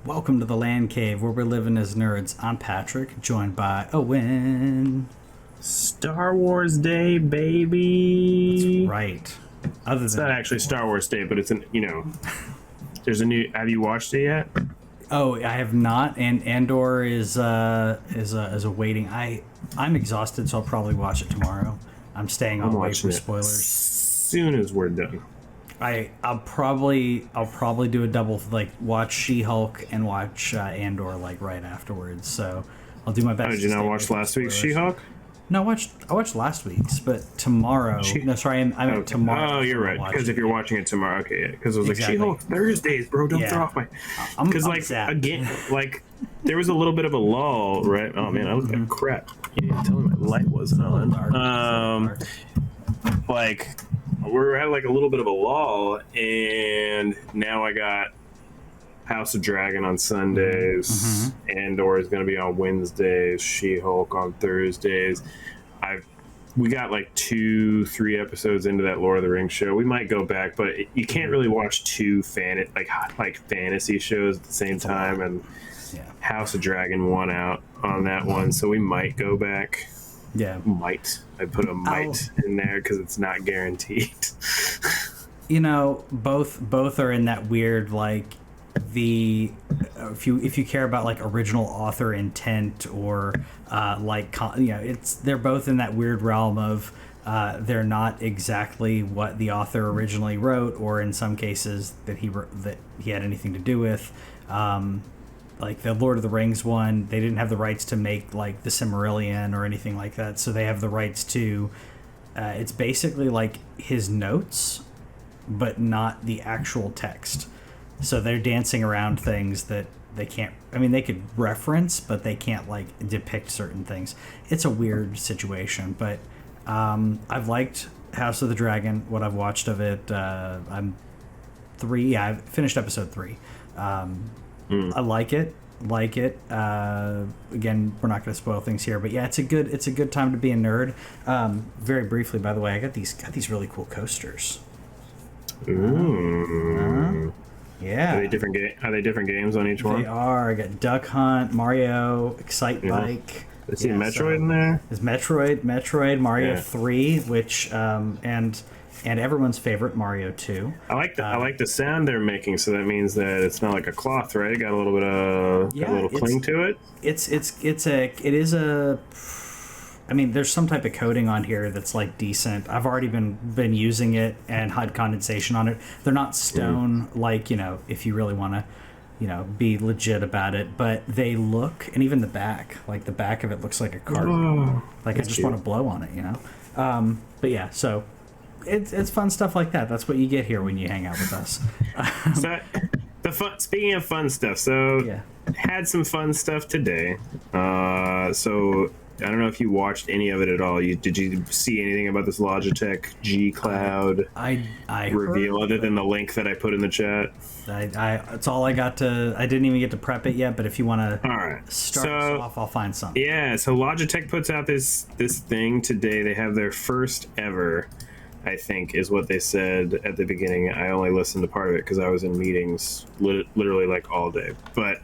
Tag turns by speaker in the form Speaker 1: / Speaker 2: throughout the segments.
Speaker 1: Welcome to the Land Cave, where we're living as nerds. I'm Patrick, joined by Owen.
Speaker 2: Star Wars Day, baby.
Speaker 1: That's right. Other
Speaker 2: It's
Speaker 1: than
Speaker 2: not actually Star Wars Day, but it's there's a new. Have you watched it yet?
Speaker 1: Oh, I have not, and Andor is awaiting. I'm exhausted, so I'll probably watch it tomorrow. I'm staying on wait for spoilers.
Speaker 2: As soon as we're done.
Speaker 1: I'll probably do a double, like watch She-Hulk and watch Andor like right afterwards. So I'll do my best.
Speaker 2: Oh, did you not watch last week's She-Hulk?
Speaker 1: No, I watched last week's, but tomorrow. No, sorry, I meant tomorrow.
Speaker 2: Oh, you're right. Because if you're watching it tomorrow, okay, yeah. Because it was
Speaker 1: exactly.
Speaker 2: like She-Hulk Thursdays, bro. Don't throw off my. Because again, like there was a little bit of a lull, right? Oh man, I was like crap. You didn't tell me my light wasn't on. Like we're at like a little bit of a lull, and now I got House of Dragon on Sundays. Andor is going to be on Wednesdays. She-Hulk on Thursdays. We got like 2-3 episodes into that Lord of the Rings show. We might go back, but you can't really watch two fantasy shows at the same time. And House of Dragon won out on that one, so we might go back.
Speaker 1: Yeah,
Speaker 2: might. I put a might in there because it's not guaranteed.
Speaker 1: You know, both are in that weird like. If you care about like original author intent or they're both in that weird realm of they're not exactly what the author originally wrote, or in some cases that he had anything to do with. Like the Lord of the Rings one, they didn't have the rights to make like the Silmarillion or anything like that, so they have the rights to. It's basically like his notes, but not the actual text. So they're dancing around things that they can't. I mean, they could reference, but they can't like depict certain things. It's a weird situation, but I've liked House of the Dragon. What I've watched of it, I've finished episode 3. I like it. Again, we're not going to spoil things here, but yeah, it's a good time to be a nerd. Very briefly, by the way, I got these really cool coasters.
Speaker 2: Ooh.
Speaker 1: Yeah.
Speaker 2: Are they different games on each one?
Speaker 1: They are. I got Duck Hunt, Mario, Excite Bike.
Speaker 2: Let's see Metroid in there.
Speaker 1: There's Metroid, Mario 3, which and everyone's favorite Mario 2.
Speaker 2: I like the sound they're making, so that means that it's not like a cloth, right? It got a little bit of got a little cling to it.
Speaker 1: I mean, there's some type of coating on here that's like decent. I've already been using it and had condensation on it. They're not stone like, if you really want to, be legit about it, but they look, and even the back of it looks like a carton. Like I just want to blow on it, But yeah, so it's fun stuff like that. That's what you get here when you hang out with us.
Speaker 2: Speaking of fun stuff, had some fun stuff today. So I don't know if you watched any of it at all. Did you see anything about this Logitech G Cloud reveal other than the link that I put in the chat?
Speaker 1: That's all I got to. I didn't even get to prep it yet. But if you want to start us off, I'll find something.
Speaker 2: Yeah. So Logitech puts out this thing today. They have their first ever, I think, is what they said at the beginning. I only listened to part of it because I was in meetings literally like all day. But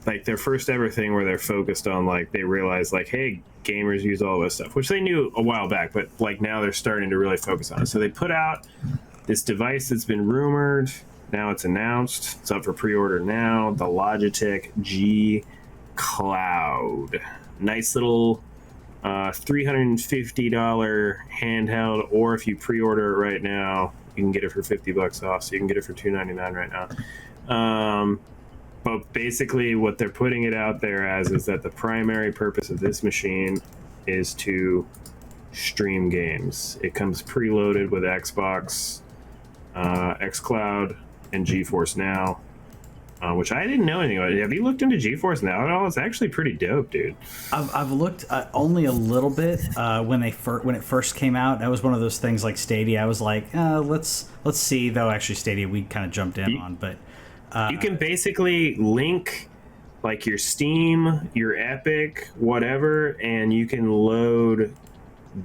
Speaker 2: like their first ever thing where they're focused on like they realize like, hey, gamers use all this stuff, which they knew a while back, but like now they're starting to really focus on it. So they put out this device that's been rumored. Now it's announced. It's up for pre-order now. The Logitech G Cloud. Nice little $350 handheld, or if you pre-order it right now, you can get it for $50 off. So you can get it for $299 right now. But basically what they're putting it out there as is that the primary purpose of this machine is to stream games. It comes preloaded with Xbox, xCloud, and GeForce Now, which I didn't know anything about. Have you looked into GeForce Now at all? It's actually pretty dope, dude.
Speaker 1: I've looked only a little bit when it first came out. That was one of those things like Stadia. I was like, let's see. Though actually Stadia we kind of jumped in on, but
Speaker 2: you can basically link like your Steam, your Epic, whatever, and you can load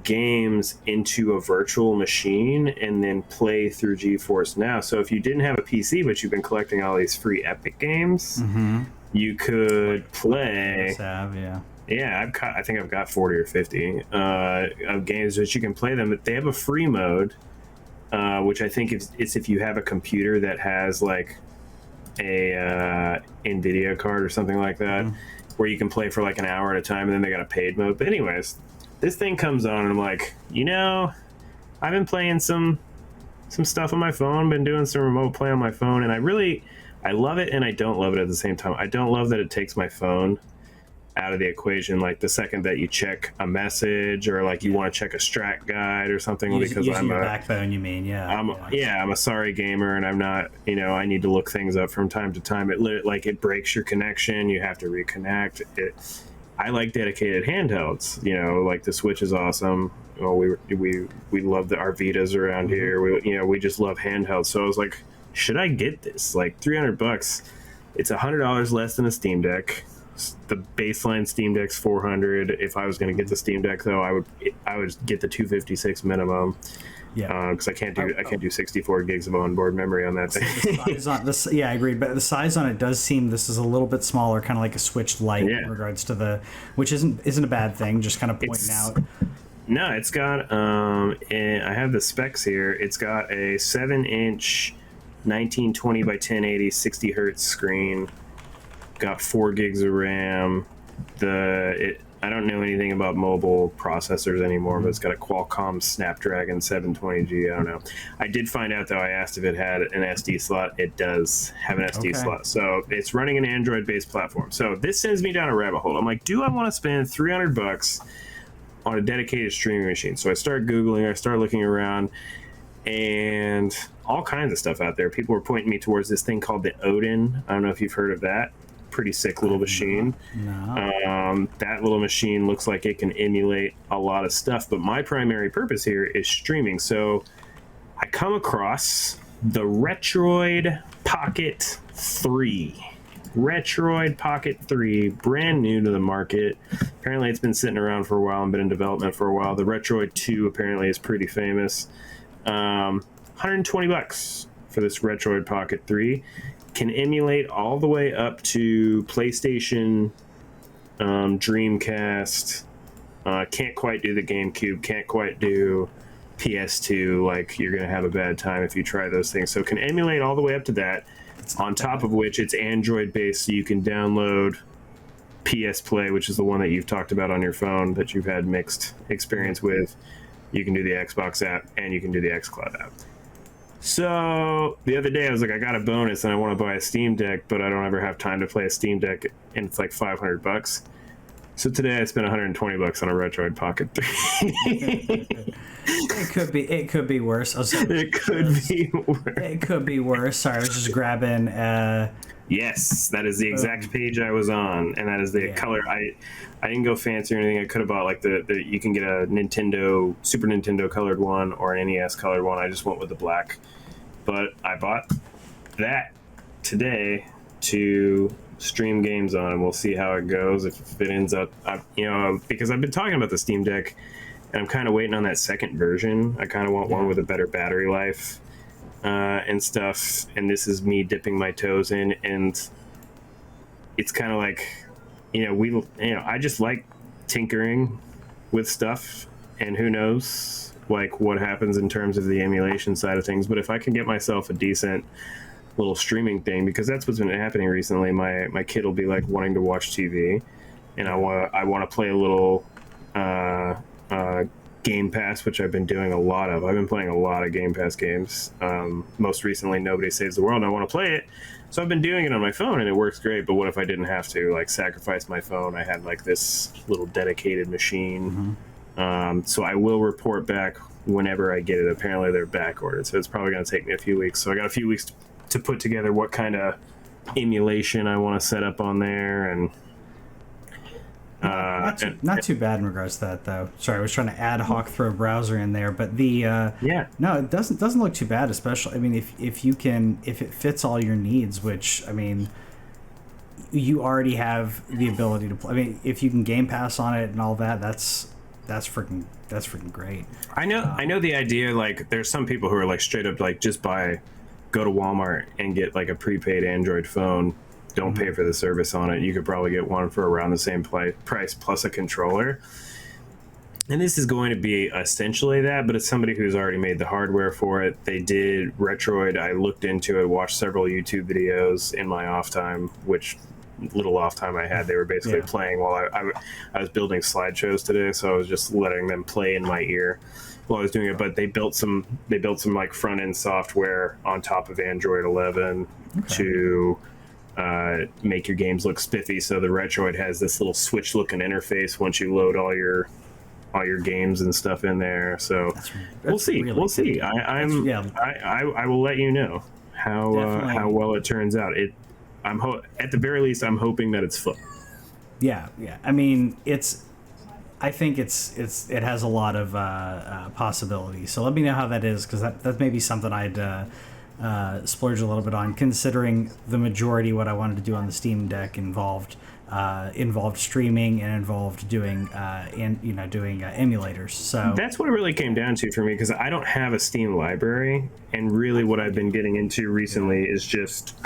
Speaker 2: games into a virtual machine and then play through GeForce Now. So if you didn't have a PC but you've been collecting all these free Epic games, you could play. Yeah, I think I've got 40 or 50 of games that you can play them. But they have a free mode, which I think it's if you have a computer that has like a NVIDIA card or something like that, where you can play for like an hour at a time, and then they got a paid mode. But anyways, this thing comes on, and I'm like, I've been playing some stuff on my phone, been doing some remote play on my phone, and I love it and I don't love it at the same time. I don't love that it takes my phone out of the equation, like the second that you check a message or like you want to check a strat guide or something, because I'm
Speaker 1: your backbone, you mean?
Speaker 2: I'm a sorry gamer, and I'm not, I need to look things up from time to time. It breaks your connection, you have to reconnect it. I like dedicated handhelds, like the Switch is awesome. We love our Vitas around here. We just love handhelds. So I was like, should I get this? Like $300, it's $100 less than a Steam Deck. The baseline Steam Deck's $400. If I was going to get the Steam Deck, though, I would get the 256 minimum. Yeah, because I can't do 64 gigs of onboard memory on that thing.
Speaker 1: I agreed. But the size on it does seem this is a little bit smaller, kind of like a Switch Lite in regards to which isn't a bad thing. Just kind of pointing out.
Speaker 2: No, it's got and I have the specs here. It's got a 7-inch 1920 by 1080 60 hertz screen. Got 4 gigs of RAM. I don't know anything about mobile processors anymore, but it's got a Qualcomm Snapdragon 720G. I don't know. I did find out, though, I asked if it had an SD slot. It does have an SD slot. So it's running an Android-based platform. So this sends me down a rabbit hole. I'm like, do I want to spend $300 on a dedicated streaming machine? So I start Googling, I start looking around, and all kinds of stuff out there. People were pointing me towards this thing called the Odin. I don't know if you've heard of that. Pretty sick little machine. No. That little machine looks like it can emulate a lot of stuff, but my primary purpose here is streaming. So I come across the Retroid Pocket 3. Retroid Pocket 3, brand new to the market. Apparently it's been sitting around for a while and been in development for a while. The Retroid 2 apparently is pretty famous. $120 for this Retroid Pocket 3. Can emulate all the way up to PlayStation, Dreamcast. Can't quite do the GameCube. Can't quite do PS2. Like, you're gonna have a bad time if you try those things. So can emulate all the way up to that. On top of which, it's Android based, so you can download PS Play, which is the one that you've talked about on your phone that you've had mixed experience with. You can do the Xbox app and you can do the xCloud app. So the other day I was like, I got a bonus and I want to buy a Steam Deck, but I don't ever have time to play a Steam Deck, and it's like $500. So today I spent $120 on a Retroid Pocket 3.
Speaker 1: It could be worse.
Speaker 2: It could be worse.
Speaker 1: Sorry, I was just grabbing.
Speaker 2: Yes, that is the exact page I was on, and that is the color. I didn't go fancy or anything. I could have bought like the you can get a Super Nintendo colored one or an NES colored one. I just went with the black, but I bought that today to stream games on, and we'll see how it goes. If it ends up, because I've been talking about the Steam Deck, and I'm kind of waiting on that second version. I kind of want one with a better battery life. And stuff, and this is me dipping my toes in, and it's kind of like, I just like tinkering with stuff, and who knows, like, what happens in terms of the emulation side of things. But if I can get myself a decent little streaming thing, because that's what's been happening recently, my kid will be like wanting to watch TV, and I want to play a little Game Pass, which I've been doing a lot of. I've been playing a lot of Game Pass games. Most recently, Nobody Saves the World, and I want to play it. So I've been doing it on my phone, and it works great. But what if I didn't have to, like, sacrifice my phone? I had, like, this little dedicated machine. So I will report back whenever I get it. Apparently, they're back ordered, so it's probably going to take me a few weeks. So I got a few weeks to put together what kind of emulation I want to set up on there, and
Speaker 1: not too bad in regards to that, though. Sorry, I was trying to ad hoc throw a browser in there, but no, it doesn't look too bad. Especially, I mean, if it fits all your needs, which, I mean, you already have the ability to play. I mean, if you can Game Pass on it and all that, that's freaking great.
Speaker 2: I know the idea. Like, there's some people who are like straight up like just go to Walmart and get like a prepaid Android phone. Don't pay for the service on it. You could probably get one for around the same price plus a controller. And this is going to be essentially that, but it's somebody who's already made the hardware for it. They did Retroid. I looked into it, watched several YouTube videos in my off time, which little off time I had. They were basically playing while I was building slideshows today, so I was just letting them play in my ear while I was doing it. But they built some like front end software on top of Android 11 to make your games look spiffy. So the Retroid has this little switch looking interface once you load all your games and stuff in there. So we'll see. Really we'll see. I will let you know how well it turns out. At the very least, I'm hoping that it's fun.
Speaker 1: Yeah. I mean, I think it has a lot of possibilities. So let me know how that is, because that may be something I'd splurge a little bit on, considering the majority what I wanted to do on the Steam Deck involved streaming and involved doing emulators. So
Speaker 2: that's what it really came down to for me, because I don't have a Steam library, and really what I've been getting into recently is just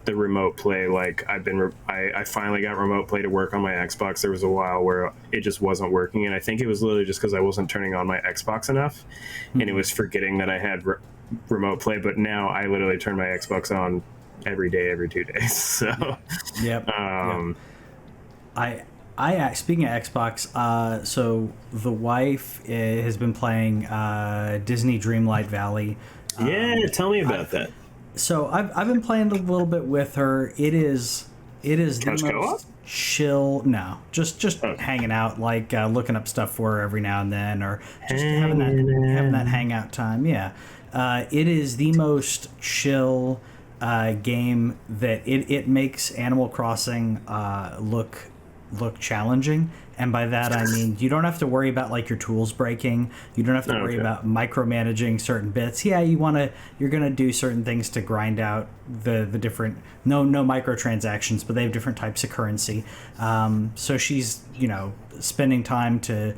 Speaker 2: the remote play. Like I finally got remote play to work on my Xbox. There was a while where it just wasn't working, and I think it was literally just because I wasn't turning on my Xbox enough, and it was forgetting that I had remote play. But now I literally turn my Xbox on every day, every 2 days. So
Speaker 1: I speaking of Xbox, so the wife has been playing Disney Dreamlight Valley.
Speaker 2: Tell me about that.
Speaker 1: So I've been playing a little bit with her. It is the most chill. No, just hanging out, like looking up stuff for her every now and then, or just having that hangout time. Yeah, it is the most chill game that it makes Animal Crossing look challenging. And by that I mean you don't have to worry about like your tools breaking. You don't have to worry about micromanaging certain bits. Yeah, you're gonna do certain things to grind out the different no microtransactions, but they have different types of currency. So she's spending time to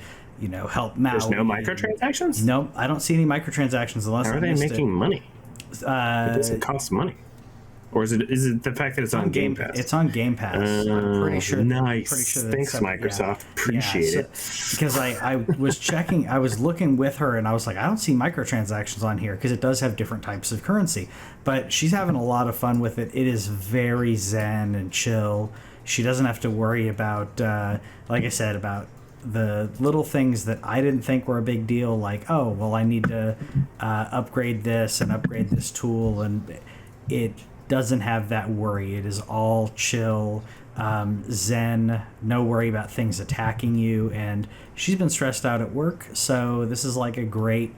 Speaker 1: help Maui.
Speaker 2: There's no microtransactions?
Speaker 1: No, I don't see any microtransactions unless.
Speaker 2: How are they making money? It doesn't cost money. Or is it the fact that it's on Game Pass?
Speaker 1: It's on Game Pass. I'm pretty sure.
Speaker 2: Nice.
Speaker 1: Pretty sure
Speaker 2: Thanks, Microsoft. Appreciate it.
Speaker 1: Because I was checking, I was looking with her, and I was like, I don't see microtransactions on here, because it does have different types of currency. But she's having a lot of fun with it. It is very zen and chill. She doesn't have to worry about, like I said, about the little things that I didn't think were a big deal, like, oh, well, I need to upgrade this and upgrade this tool, and it doesn't have that worry. It is all chill, zen, no worry about things attacking you. And she's been stressed out at work, so this is like a great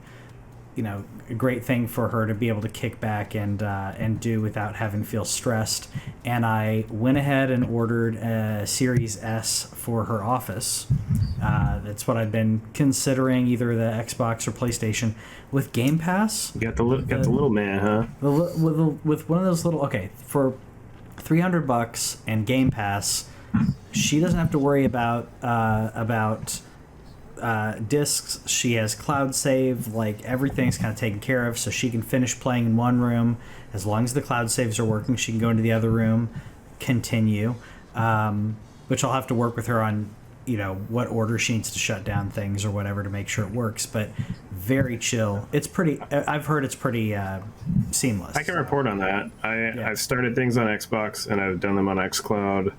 Speaker 1: thing for her to be able to kick back and do without having to feel stressed. And I went ahead and ordered a Series S for her office. That's what I've been considering, either the Xbox or PlayStation. With Game Pass,
Speaker 2: you got the little man, huh?
Speaker 1: With one of those little, for $300 and Game Pass, she doesn't have to worry about discs. She has cloud save. Like, everything's kind of taken care of, so she can finish playing in one room. As long as the cloud saves are working, she can go into the other room, continue. Which I'll have to work with her on, what order she needs to shut down things or whatever to make sure it works. But very chill. I've heard it's pretty seamless.
Speaker 2: I can report on that. I've started things on Xbox, and I've done them on xCloud,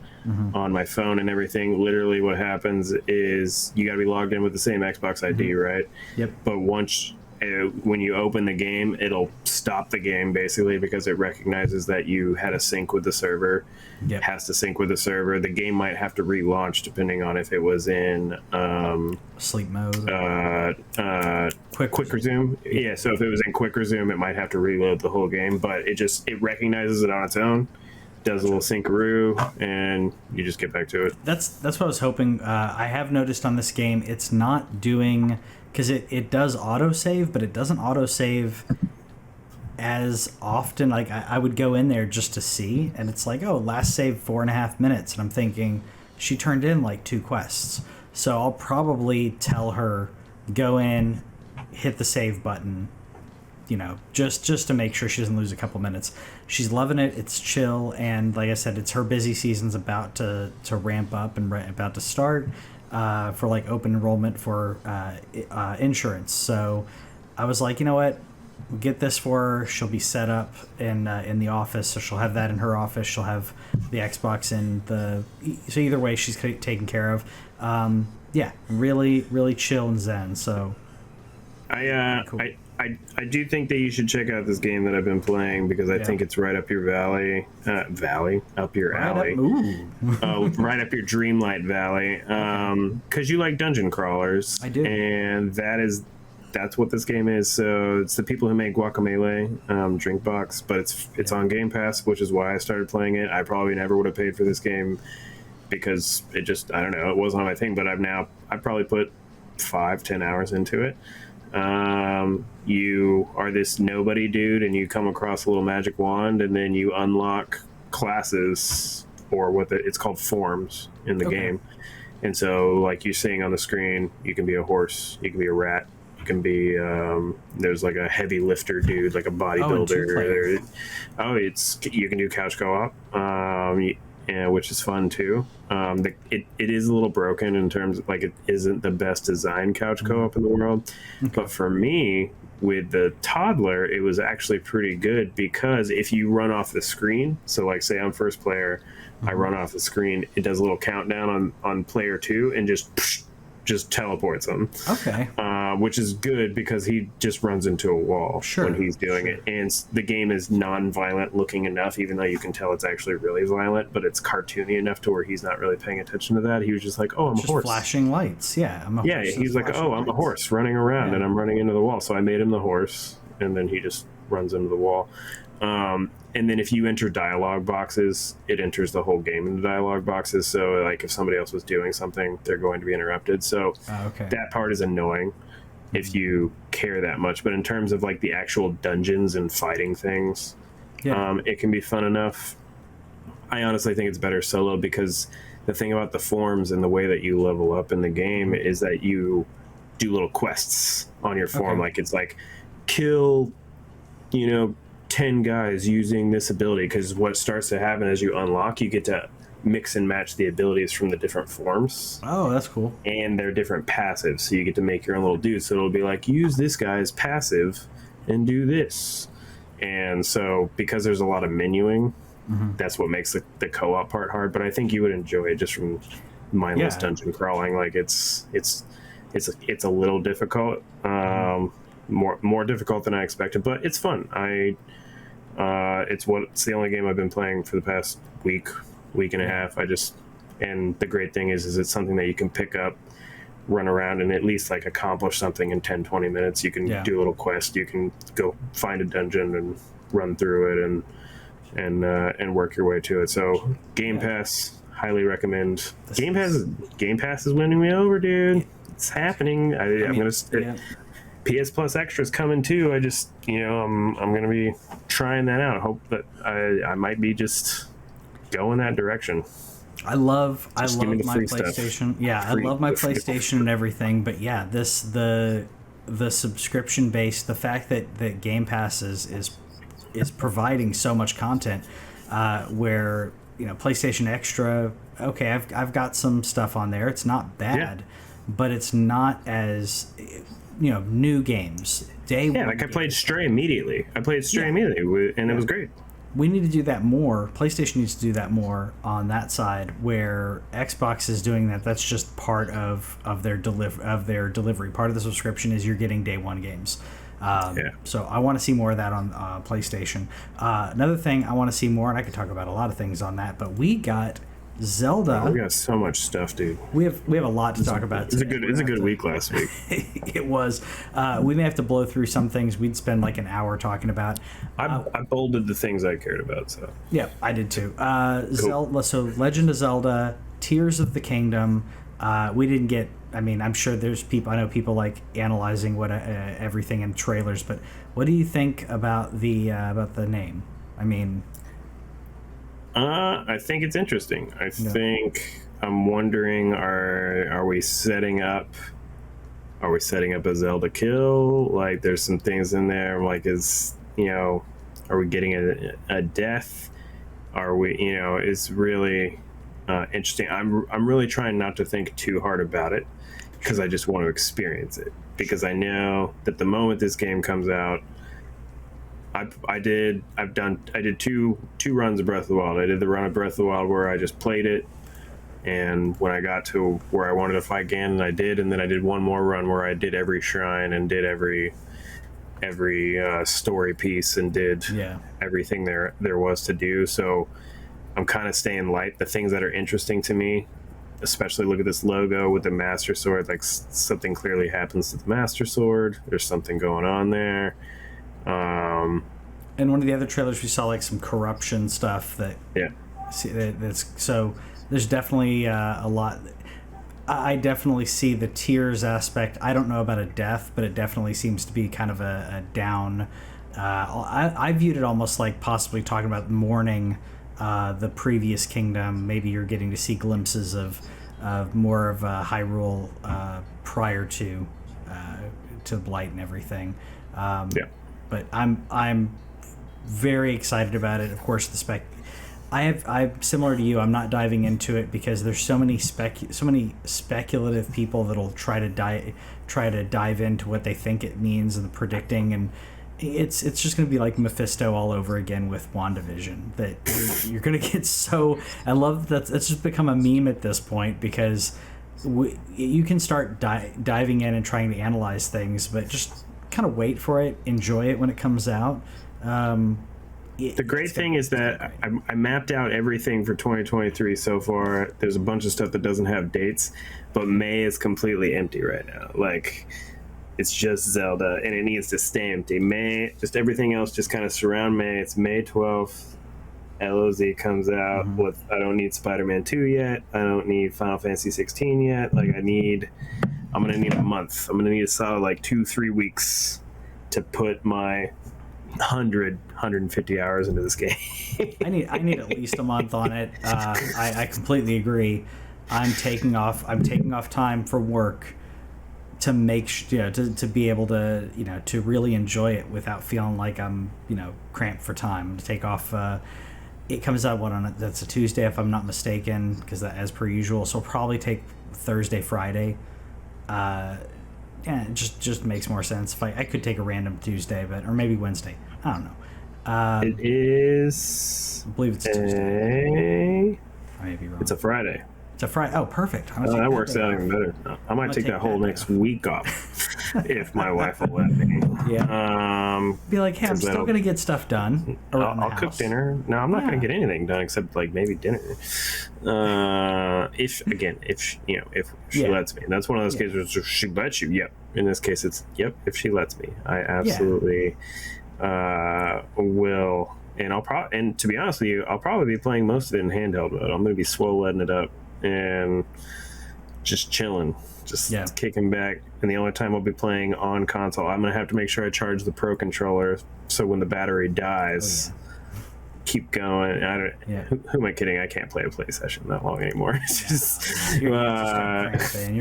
Speaker 2: on my phone and everything. Literally what happens is you got to be logged in with the same Xbox ID, right?
Speaker 1: Yep.
Speaker 2: But when you open the game, it'll stop the game basically, because it recognizes that you had a sync with the server.
Speaker 1: Yep.
Speaker 2: Has to sync with the server. The game might have to relaunch depending on if it was in
Speaker 1: sleep mode,
Speaker 2: quick resume. Yeah, so if it was in quick resume, it might have to reload the whole game, but it recognizes it on its own, does a little syncaroo, and you just get back to it.
Speaker 1: That's what I was hoping. I have noticed on this game, it's not doing, because it does autosave, but it doesn't autosave as often. Like, I would go in there just to see, and it's like, oh, last save 4.5 minutes, and I'm thinking she turned in like 2 quests. So I'll probably tell her, go in, hit the save button, just to make sure she doesn't lose a couple minutes. She's loving it. It's chill, and like I said, it's her busy season's about to ramp up and about to start for like open enrollment for insurance. So I was like, you know what? Get this for her. She'll be set up in the office, so she'll have that in her office. She'll have the Xbox in so either way, she's taken care of. Really, really chill and zen. So
Speaker 2: cool. I do think that you should check out this game that I've been playing because I think it's right up your up your alley. Right up your Dreamlight Valley. Because you like dungeon crawlers.
Speaker 1: I do.
Speaker 2: And that's what this game is. So it's the people who make Guacamelee, Drinkbox, but it's on Game Pass, which is why I started playing it. I probably never would have paid for this game because it just, I don't know, it wasn't my thing, but I've probably put 5-10 hours into it. You are this nobody dude and you come across a little magic wand and then you unlock classes, or it's called forms in the game. And so like you're seeing on the screen, you can be a horse, you can be a rat, you can be there's like a heavy lifter dude, like a bodybuilder. You can do couch co-op, which is fun too. It is a little broken in terms of like it isn't the best designed couch co-op in the world. But for me, with the toddler, it was actually pretty good because if you run off the screen, so like say I'm first player, I run off the screen, it does a little countdown on player 2 and just teleports him.
Speaker 1: Okay.
Speaker 2: Which is good because he just runs into a wall when he's doing it. And the game is non-violent looking enough, even though you can tell it's actually really violent, but it's cartoony enough to where he's not really paying attention to that. He was just like, oh, I'm a horse.
Speaker 1: Flashing lights. Yeah, I'm a horse.
Speaker 2: Yeah, he's like, oh, I'm a horse running around and I'm running into the wall. So I made him the horse, and then he just runs into the wall. And then if you enter dialogue boxes, it enters the whole game into dialogue boxes. So like if somebody else was doing something, they're going to be interrupted. So that part is annoying if you care that much. But in terms of like the actual dungeons and fighting things, it can be fun enough. I honestly think it's better solo because the thing about the forms and the way that you level up in the game is that you do little quests on your form. Like it's like kill, 10 guys using this ability, because what starts to happen as you unlock, you get to mix and match the abilities from the different forms.
Speaker 1: Oh, that's cool.
Speaker 2: And they're different passives, so you get to make your own little dude. So it'll be like, use this guy's passive and do this. And so because there's a lot of menuing, that's what makes the co-op part hard. But I think you would enjoy it just from mindless dungeon crawling. Like it's a little difficult, more difficult than I expected, but it's fun. It's the only game I've been playing for the past week and a half. And the great thing is it's something that you can pick up, run around, and at least like accomplish something in 10-20 minutes. You can do a little quest, you can go find a dungeon and run through it and work your way to it. So Game Pass, highly recommend. Game Pass is winning me over, dude. It's happening. I'm gonna PS Plus Extra's coming too. I just, I'm going to be trying that out. I hope that I might be just going that direction.
Speaker 1: I love my PlayStation. Yeah, I love my PlayStation and everything. But yeah, the subscription base, the fact that Game Pass is providing so much content, where PlayStation Extra. Okay, I've got some stuff on there. It's not bad, but it's not as new games. Day one. Yeah, like
Speaker 2: I played Stray immediately. And it was great.
Speaker 1: We need to do that more. PlayStation needs to do that more on that side, where Xbox is doing that. That's just part of their delivery. Part of the subscription is you're getting day one games. So I want to see more of that on PlayStation. Another thing I want to see more, and I could talk about a lot of things on that, but we got Zelda.
Speaker 2: We got so much stuff, dude.
Speaker 1: We have a lot to talk about.
Speaker 2: It's a good week last week.
Speaker 1: It was. We may have to blow through some things. We'd spend like an hour talking about.
Speaker 2: I bolded the things I cared about. So
Speaker 1: yeah, I did too. Cool. Zelda. So Legend of Zelda, Tears of the Kingdom. We didn't get. I mean, I'm sure there's people. I know people like analyzing what everything in trailers. But what do you think about the name? I mean.
Speaker 2: I think it's interesting. I think I'm wondering, are we setting up? Are we setting up a Zelda kill? Like, there's some things in there. Like, are we getting a death? Are we? It's really interesting. I'm really trying not to think too hard about it because I just want to experience it. Because I know that the moment this game comes out, I did two runs of Breath of the Wild. I did the run of Breath of the Wild where I just played it, and when I got to where I wanted to fight Ganon, I did, and then I did one more run where I did every shrine and did every story piece and did everything there was to do. So I'm kind of staying light. The things that are interesting to me, especially look at this logo with the Master Sword. Like, something clearly happens to the Master Sword. There's something going on there.
Speaker 1: And one of the other trailers we saw like some corruption stuff that's so there's definitely a lot. I definitely see the tears aspect. I don't know about a death, but it definitely seems to be kind of a down. I viewed it almost like possibly talking about mourning the previous kingdom. Maybe you're getting to see glimpses of more of Hyrule prior to Blight and everything. But I'm very excited about it. Of course, I'm similar to you. I'm not diving into it because there's so many speculative people that'll try to dive into what they think it means and the predicting, and it's just going to be like Mephisto all over again with WandaVision. That you're going to get so. I love that it's just become a meme at this point because you can start diving in and trying to analyze things, but just kind of wait for it, enjoy it when it comes out.
Speaker 2: The great thing is that I mapped out everything for 2023 so far. There's a bunch of stuff that doesn't have dates, but May is completely empty right now. Like, it's just Zelda, and it needs to stay empty. May, just everything else just kind of surround May. It's May 12th. LOZ comes out with, I don't need Spider-Man 2 yet. I don't need Final Fantasy 16 yet. Like, I'm going to need a month. I'm going to need a solid, like, 2-3 weeks to put my 150 hours into this game.
Speaker 1: I need at least a month on it. I completely agree. I'm taking off time from work to make to be able to to really enjoy it without feeling like I'm cramped for time. To take off. It comes out that's a Tuesday if I'm not mistaken, because that as per usual. So I'll probably take Thursday, Friday. It just makes more sense. If I could take a random Tuesday, or maybe Wednesday. I don't know.
Speaker 2: It is.
Speaker 1: I believe it's a Tuesday. I may be wrong.
Speaker 2: It's a Friday.
Speaker 1: It's a Friday. Oh, perfect.
Speaker 2: That works out even better. I might take that whole next week off if my wife will let me.
Speaker 1: Yeah. Be like, hey, I'm still gonna get stuff done.
Speaker 2: I'll cook dinner. No, I'm not gonna get anything done except like maybe dinner. If she lets me. That's one of those cases where she lets you. Yep. In this case, it's yep. If she lets me, I absolutely will. And to be honest with you, I'll probably be playing most of it in handheld mode. I'm gonna be letting it up and just chilling, just kicking back. And the only time I'll be playing on console, I'm gonna have to make sure I charge the Pro controller so when the battery dies, keep going. Who am I kidding? I can't play a play session that long anymore. It's just
Speaker 1: your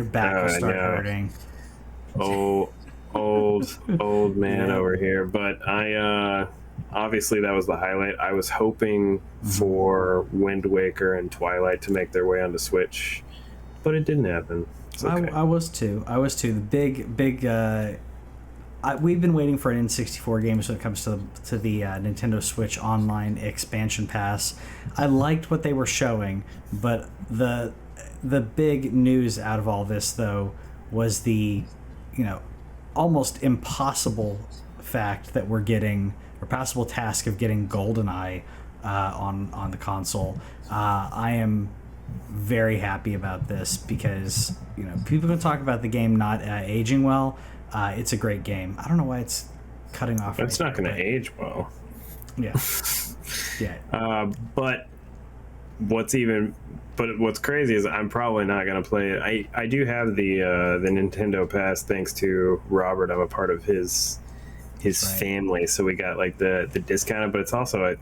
Speaker 1: back will start hurting.
Speaker 2: Old man over here. But I obviously that was the highlight. I was hoping for Wind Waker and Twilight to make their way onto Switch, but it didn't happen. It's okay.
Speaker 1: I was too. The big we've been waiting for an N64 games when it comes to the Nintendo Switch Online expansion pass. I liked what they were showing, but the big news out of all this though was the almost impossible fact that we're getting, or possible task of getting GoldenEye on the console. I am very happy about this because people can talk about the game not aging well. It's a great game. I don't know why it's cutting off.
Speaker 2: It's not going to age well.
Speaker 1: Yeah.
Speaker 2: But what's crazy is I'm probably not going to play it. I do have the Nintendo Pass thanks to Robert. I'm a part of his family, so we got like the discounted, but it's also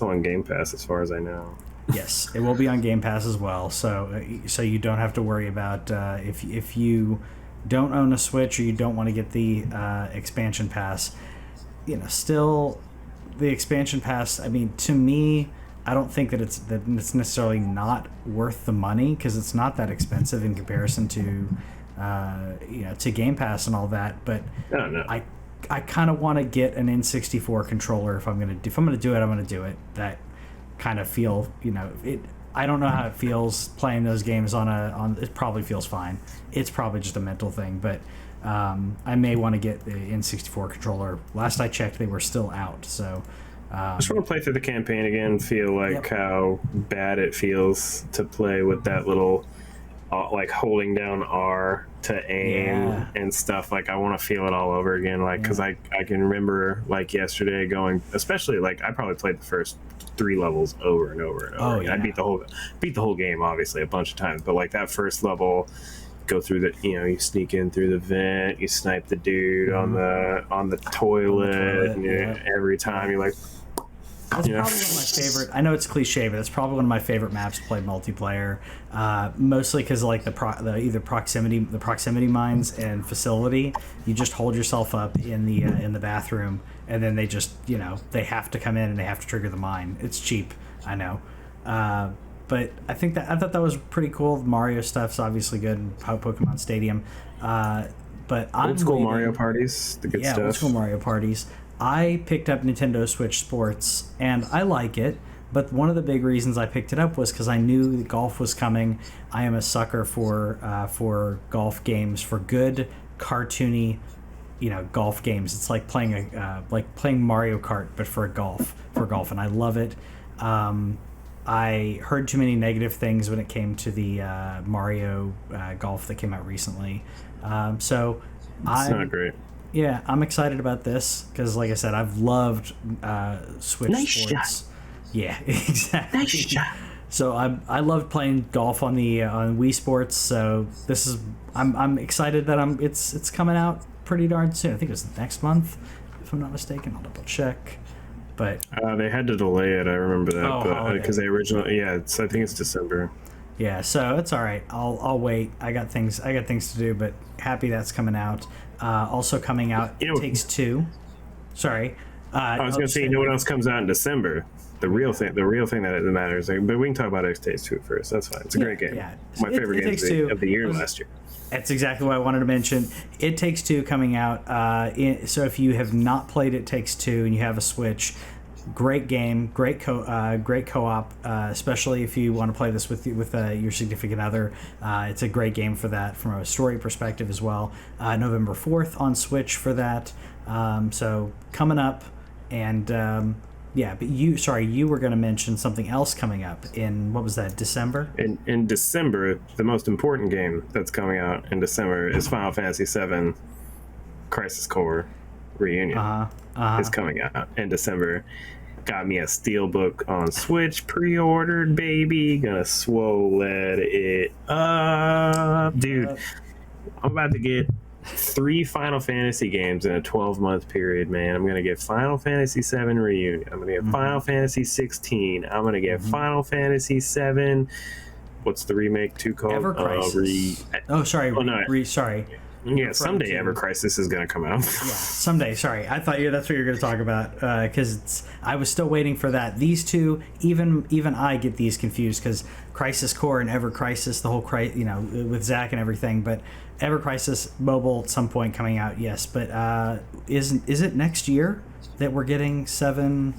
Speaker 2: on Game Pass as far as I know.
Speaker 1: Yes, it will be on Game Pass as well. So you don't have to worry about if you don't own a Switch or you don't want to get the expansion pass. Still, the expansion pass. I mean, to me, I don't think that it's necessarily not worth the money, because it's not that expensive in comparison to to Game Pass and all that. But
Speaker 2: no.
Speaker 1: I kind of want to get an N64 controller if I'm gonna do it. I'm gonna do it. That kind of feel it. I don't know how it feels playing those games on. It probably feels fine. It's probably just a mental thing, but I may want to get the N64 controller. Last I checked, they were still out. So
Speaker 2: I just want to play through the campaign again. Feel like how bad it feels to play with that little like holding down R to aim and stuff. Like I want to feel it all over again. Like because I can remember like yesterday going, especially like I probably played the first 3 levels over and over and over. I beat the whole game obviously a bunch of times, but like that first level, go through the you sneak in through the vent, you snipe the dude on the toilet, and every time you're like.
Speaker 1: That's probably one of my favorite. I know it's cliche, but that's probably one of my favorite maps to play multiplayer. Mostly because like the proximity mines and facility. You just hold yourself up in the bathroom, and then they just they have to come in and they have to trigger the mine. It's cheap, I know, but I thought that was pretty cool. The Mario stuff's obviously good. Pokemon Stadium, but
Speaker 2: old school Mario parties, the good stuff.
Speaker 1: Old school Mario parties. I picked up Nintendo Switch Sports, and I like it, but one of the big reasons I picked it up was because I knew that golf was coming. I am a sucker for golf games, for good, cartoony, golf games. It's like playing Mario Kart, but for golf, and I love it. I heard too many negative things when it came to the Mario Golf that came out recently, so
Speaker 2: it's not great.
Speaker 1: Yeah, I'm excited about this because, like I said, I've loved Switch Sports.
Speaker 2: Shot.
Speaker 1: Yeah, exactly.
Speaker 2: Nice shot.
Speaker 1: So I loved playing golf on Wii Sports. So I'm excited that it's coming out pretty darn soon. I think it's next month, if I'm not mistaken. I'll double check. But
Speaker 2: they had to delay it. I remember that, because they originally I think it's December.
Speaker 1: Yeah, so it's all right. I'll wait. I got things to do, but happy that's coming out. Also coming out, It Takes Two. Sorry.
Speaker 2: I was going to say, what else comes out in December? The real thing that matters. But we can talk about It Takes Two first. That's fine. It's a great game. Yeah. My favorite game of the year last year.
Speaker 1: That's exactly what I wanted to mention. It Takes Two coming out. So if you have not played It Takes Two and you have a Switch, great game, great co-op, especially if you want to play this with your significant other. It's a great game for that from a story perspective as well. November 4th on Switch for that. So coming up, and but you were going to mention something else coming up in, what was that, December?
Speaker 2: In December, the most important game that's coming out in December is Final Fantasy VII Crisis Core Reunion. Is coming out in December. Got me a steelbook on Switch, pre-ordered, baby. Gonna swole it up, dude. I'm about to get 3 Final Fantasy games in a 12-month period, man. I'm gonna get Final Fantasy VII Reunion. I'm gonna get Final Fantasy 16. I'm gonna get Final Fantasy 7. What's the remake 2 called?
Speaker 1: Ever Crisis. Sorry.
Speaker 2: Yeah, someday Ever Crisis is going to come out.
Speaker 1: Yeah, someday. Sorry, I thought that's what you were going to talk about, because I was still waiting for that. These two, even I get these confused, because Crisis Core and Ever Crisis, the whole with Zach and everything. But Ever Crisis mobile at some point coming out, yes. But is it next year that we're getting 7?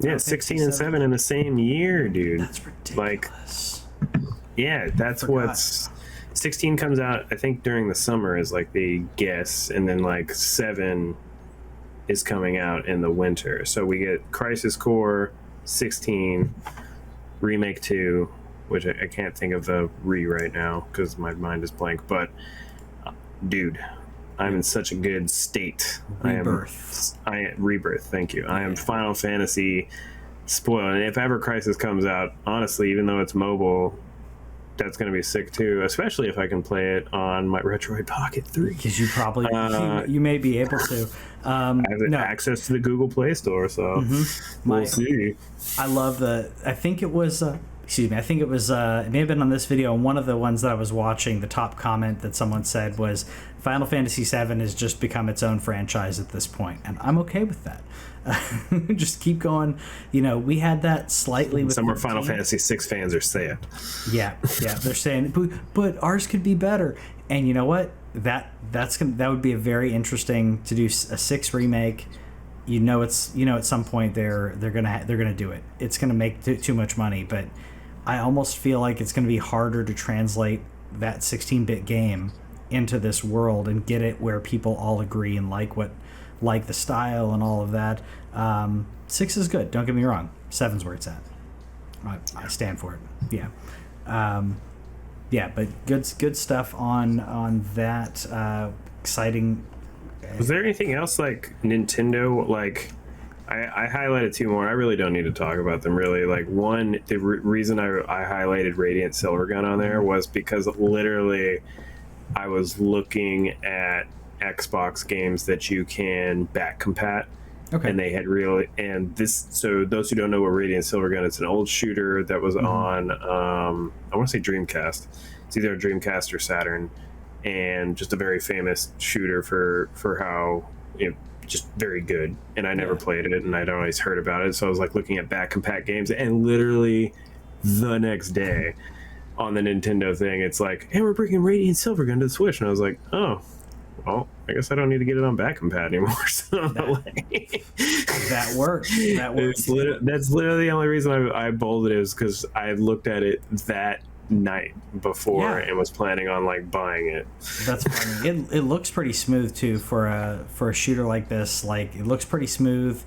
Speaker 2: Yeah, 16 and 7 in the same year, dude.
Speaker 1: That's ridiculous.
Speaker 2: That's what's. 16 comes out, I think, during the summer is like the guess, and then like 7 is coming out in the winter. So we get Crisis Core, 16, Remake 2, which I can't think of the right now because my mind is blank. But dude, I'm in such a good state.
Speaker 1: Rebirth.
Speaker 2: Rebirth. Thank you. I am Final Fantasy spoiled, and if Ever Crisis comes out, honestly, even though it's mobile, that's going to be sick too, especially if I can play it on my Retroid Pocket 3.
Speaker 1: Because you probably you may be able to.
Speaker 2: I have access to the Google Play Store, so we'll see.
Speaker 1: I love I think it was. Excuse me. I think it was. It may have been on this video. And one of the ones that I was watching, the top comment that someone said was, "Final Fantasy VII has just become its own franchise at this point," and I'm okay with that. Just keep going. You know, we had that slightly with
Speaker 2: some more Final Fantasy VI fans are saying.
Speaker 1: Yeah, they're saying, but ours could be better. And you know what? That would be a very interesting to do a 6 remake. At some point they're gonna do it. It's gonna make too much money, but I almost feel like it's gonna be harder to translate that 16-bit game into this world and get it where people all agree and like the style and all of that. 6 is good, don't get me wrong. 7's where it's at. I stand for it. Yeah, but good stuff on that. Exciting.
Speaker 2: Was there anything else like Nintendo? Like, I highlighted 2 more. I really don't need to talk about them really. Like, one, the reason I highlighted Radiant Silvergun on there was because literally I was looking at Xbox games that you can back compat.
Speaker 1: Okay.
Speaker 2: And they had so those who don't know what Radiant Silvergun, it's an old shooter that was on I want to say Dreamcast. It's either a Dreamcast or Saturn, and just a very famous shooter for how, just very good. And I never played it, and I'd always heard about it, so I was like looking at back compat games, and literally the next day on the Nintendo thing, it's like, hey, we're bringing Radiant Silvergun to the Switch, and I was like, oh, well, I guess I don't need to get it on back compat anymore. So
Speaker 1: that works.
Speaker 2: That's literally the only reason I bolded it, is because I looked at it that night before and was planning on like buying it.
Speaker 1: That's funny. It looks pretty smooth too for a shooter like this. Like, it looks pretty smooth.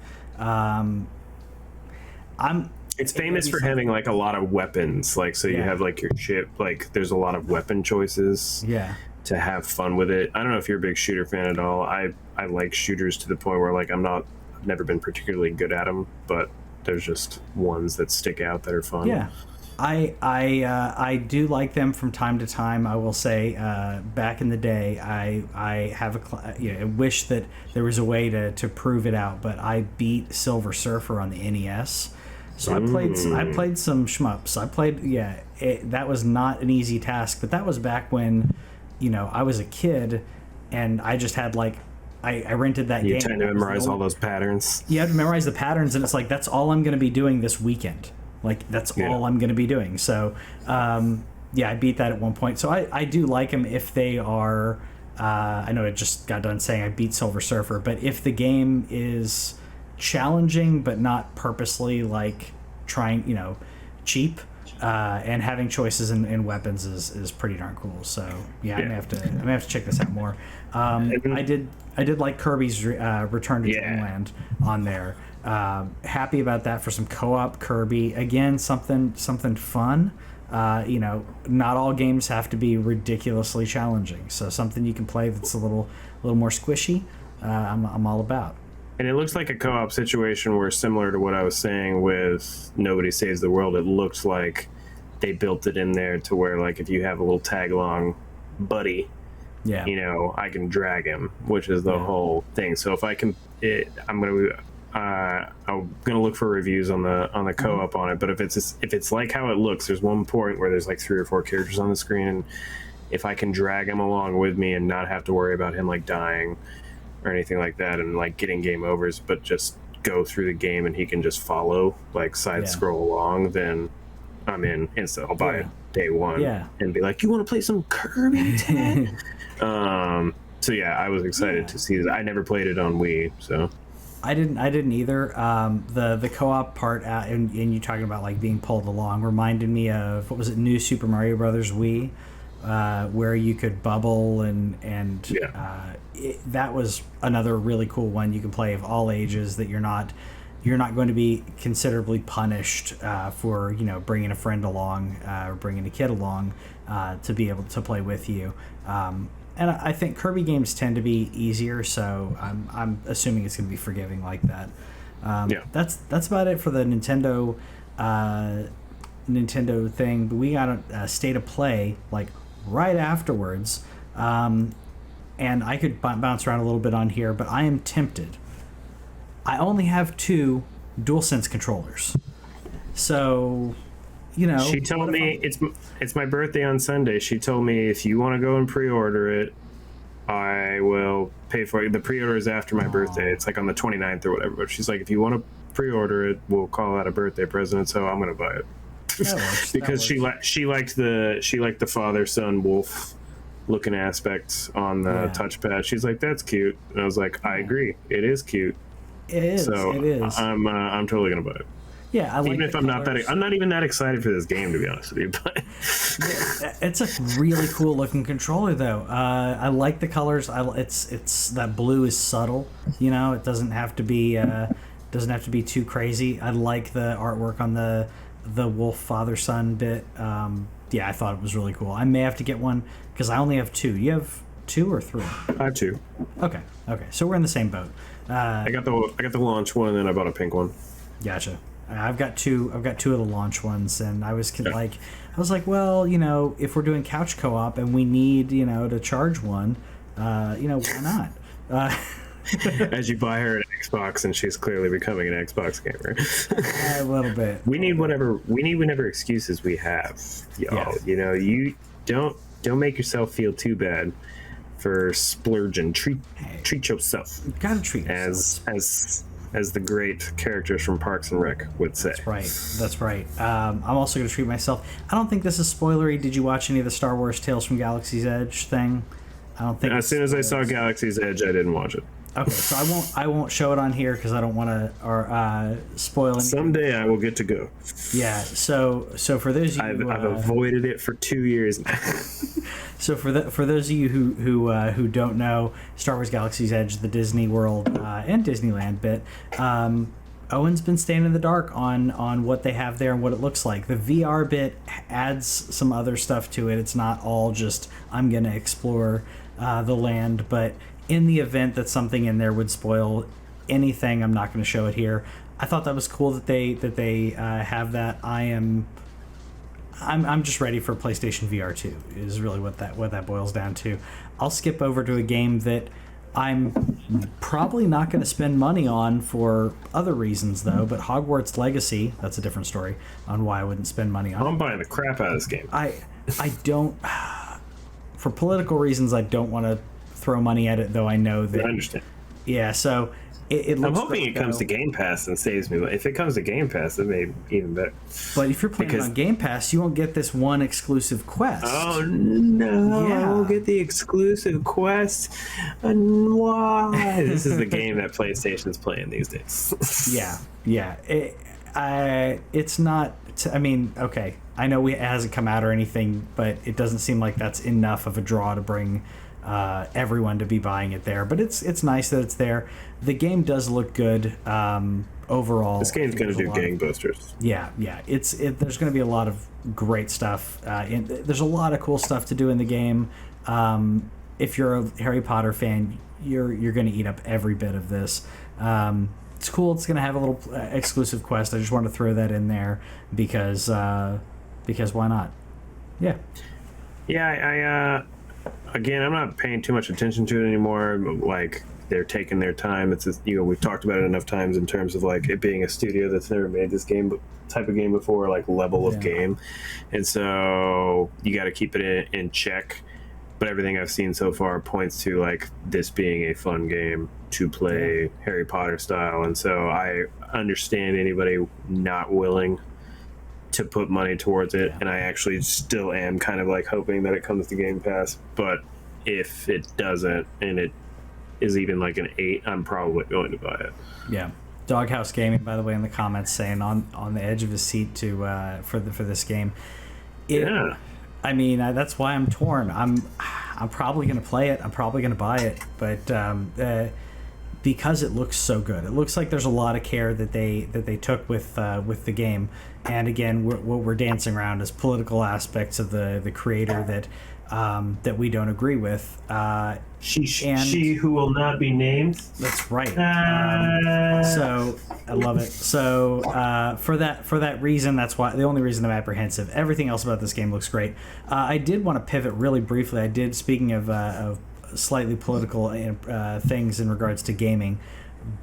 Speaker 2: It's famous for having like a lot of weapons. Like, so you have like your chip. Like, there's a lot of weapon choices.
Speaker 1: Yeah.
Speaker 2: To have fun with it. I don't know if you're a big shooter fan at all. I like shooters to the point where like I've never been particularly good at them, but there's just ones that stick out that are fun.
Speaker 1: Yeah, I do like them from time to time. I will say, back in the day, I wish that there was a way to prove it out, but I beat Silver Surfer on the NES. So I played some shmups. That was not an easy task, but that was back when, I was a kid, and I just had like, I rented that game.
Speaker 2: You trying to memorize all those patterns.
Speaker 1: You have to memorize the patterns, and it's like, that's all I'm going to be doing this weekend. Like, that's all I'm going to be doing. So, I beat that at one point. So I do like them if they are, I know I just got done saying I beat Silver Surfer, but if the game is challenging but not purposely like trying, cheap, and having choices in weapons is pretty darn cool. So I'm gonna have to check this out more. I did like Kirby's Return to Dreamland on there. Happy about that for some co-op Kirby. Again, something fun. Not all games have to be ridiculously challenging. So something you can play that's a little more squishy. I'm all about.
Speaker 2: And it looks like a co-op situation where, similar to what I was saying with Nobody Saves the World, it looks like they built it in there to where, like, if you have a little tag-along buddy, I can drag him, which is the whole thing. So if I can, I'm gonna look for reviews on the co-op on it. But if it's like how it looks, there's one point where there's like 3 or 4 characters on the screen, and if I can drag him along with me and not have to worry about him like dying or anything like that, and like getting game overs, but just go through the game and he can just follow, like side scroll along, then I'm in instant. I'll buy it day one and be like, you want to play some Kirby, Ted? So I was excited to see that. I never played it on Wii, so
Speaker 1: I didn't either. The co-op part, and you talking about like being pulled along, reminded me of, what was it, New Super Mario Brothers Wii, where you could bubble and that was another really cool one. You can play of all ages, that you're not going to be considerably punished for bringing a friend along or bringing a kid along to be able to play with you. And I think Kirby games tend to be easier, so I'm assuming it's going to be forgiving like that. That's about it for the Nintendo Nintendo thing, but we got a state of play like right afterwards, and I could bounce around a little bit on here, but I am tempted. I only have 2 DualSense controllers, so
Speaker 2: She told me it's my birthday on Sunday. She told me if you want to go and pre-order it, I will pay for it. The pre-order is after my birthday. It's like on the 29th or whatever. But she's like, if you want to pre-order it, we'll call that a birthday present. So I'm gonna buy it because she liked the father-son wolf looking aspects on the touchpad. She's like, that's cute, and I was like, I agree, it is cute.
Speaker 1: It is.
Speaker 2: So
Speaker 1: it is.
Speaker 2: I'm totally gonna buy it.
Speaker 1: Yeah, I like
Speaker 2: even if I'm not even that excited for this game, to be honest with you. But
Speaker 1: it's a really cool looking controller, though. I like the colors. It's that blue is subtle. It doesn't have to be too crazy. I like the artwork on the wolf father son bit. I thought it was really cool. I may have to get one because I only have 2. You have 2 or 3?
Speaker 2: I have 2.
Speaker 1: Okay, so we're in the same boat.
Speaker 2: I got the launch one, and then I bought a pink one.
Speaker 1: Gotcha. I've got 2 of the launch ones, and I was like, well, if we're doing couch co-op and we need, to charge one, why not?
Speaker 2: As you buy her an Xbox, and she's clearly becoming an Xbox gamer.
Speaker 1: A little bit.
Speaker 2: We need whatever excuses we have, y'all.
Speaker 1: Yes.
Speaker 2: You don't make yourself feel too bad for splurging. Treat yourself.
Speaker 1: You gotta treat yourself.
Speaker 2: As the great characters from Parks and Rec would say.
Speaker 1: That's right. I'm also going to treat myself. I don't think this is spoilery. Did you watch any of the Star Wars Tales from Galaxy's Edge thing? I don't think.
Speaker 2: As soon as I saw Galaxy's Edge, I didn't watch it.
Speaker 1: Okay, so I won't show it on here because I don't want to spoil anything.
Speaker 2: Someday I will get to go.
Speaker 1: Yeah. So for those of you,
Speaker 2: I've avoided it for 2 years now.
Speaker 1: So for those of you who don't know, Star Wars Galaxy's Edge, the Disney World and Disneyland bit, Owen's been staying in the dark on what they have there and what it looks like. The VR bit adds some other stuff to it. It's not all just I'm going to explore the land, but in the event that something in there would spoil anything, I'm not going to show it here. I thought that was cool that they have that. I'm just ready for PlayStation VR 2 is really what that boils down to. I'll skip over to a game that I'm probably not going to spend money on for other reasons, though, but Hogwarts Legacy, that's a different story on why I wouldn't spend money on it.
Speaker 2: I'm buying the crap out of this game.
Speaker 1: I don't... For political reasons, I don't want to throw money at it, though I know that...
Speaker 2: I understand.
Speaker 1: Yeah, so... It looks
Speaker 2: I'm hoping it comes to Game Pass and saves me. If it comes to Game Pass, it may be even better.
Speaker 1: But if you're playing on Game Pass, you won't get this one exclusive quest.
Speaker 2: Oh, no.
Speaker 1: Yeah.
Speaker 2: I won't get the exclusive quest. And why? This is the game that PlayStation's playing these days.
Speaker 1: Yeah. It's not... okay. I know it hasn't come out or anything, but it doesn't seem like that's enough of a draw to bring... everyone to be buying it there, but it's nice that it's there. The game does look good overall.
Speaker 2: This game's going to do gangbusters.
Speaker 1: Yeah. There's going to be a lot of great stuff. There's a lot of cool stuff to do in the game. If you're a Harry Potter fan, you're going to eat up every bit of this. It's cool. It's going to have a little exclusive quest. I just want to throw that in there because why not? Yeah.
Speaker 2: Yeah. Again, I'm not paying too much attention to it anymore. Like, they're taking their time. It's just, we've talked about it enough times in terms of like it being a studio that's never made this type of game before, like level of game, and so you got to keep it in check. But everything I've seen so far points to like this being a fun game to play Harry Potter style, and so I understand anybody not willing to put money towards it, and I actually still am kind of like hoping that it comes to Game Pass. But if it doesn't, and it is even like an 8, I'm probably going to buy it.
Speaker 1: Yeah. Doghouse Gaming, by the way, in the comments saying on the edge of his seat for this game. That's why I'm torn. I'm probably going to play it. I'm probably going to buy it, but because it looks so good, it looks like there's a lot of care that they took with the game. And again, what we're dancing around is political aspects of the creator that that we don't agree with.
Speaker 2: She who will not be named.
Speaker 1: That's right. So I love it. So for that reason, that's why the only reason I'm apprehensive. Everything else about this game looks great. I did want to pivot really briefly. I did, speaking of slightly political things in regards to gaming,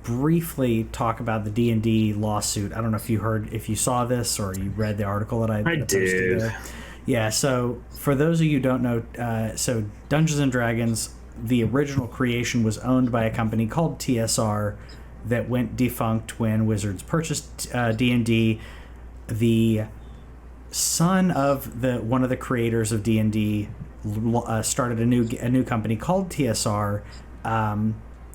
Speaker 1: briefly talk about the D&D lawsuit. I don't know if you saw this or you read the article that I posted
Speaker 2: did.
Speaker 1: there. Yeah, so for those of you who don't know, so Dungeons & Dragons, the original creation was owned by a company called TSR that went defunct when Wizards purchased D&D. The son of one of the creators of D&D started a new company called TSR.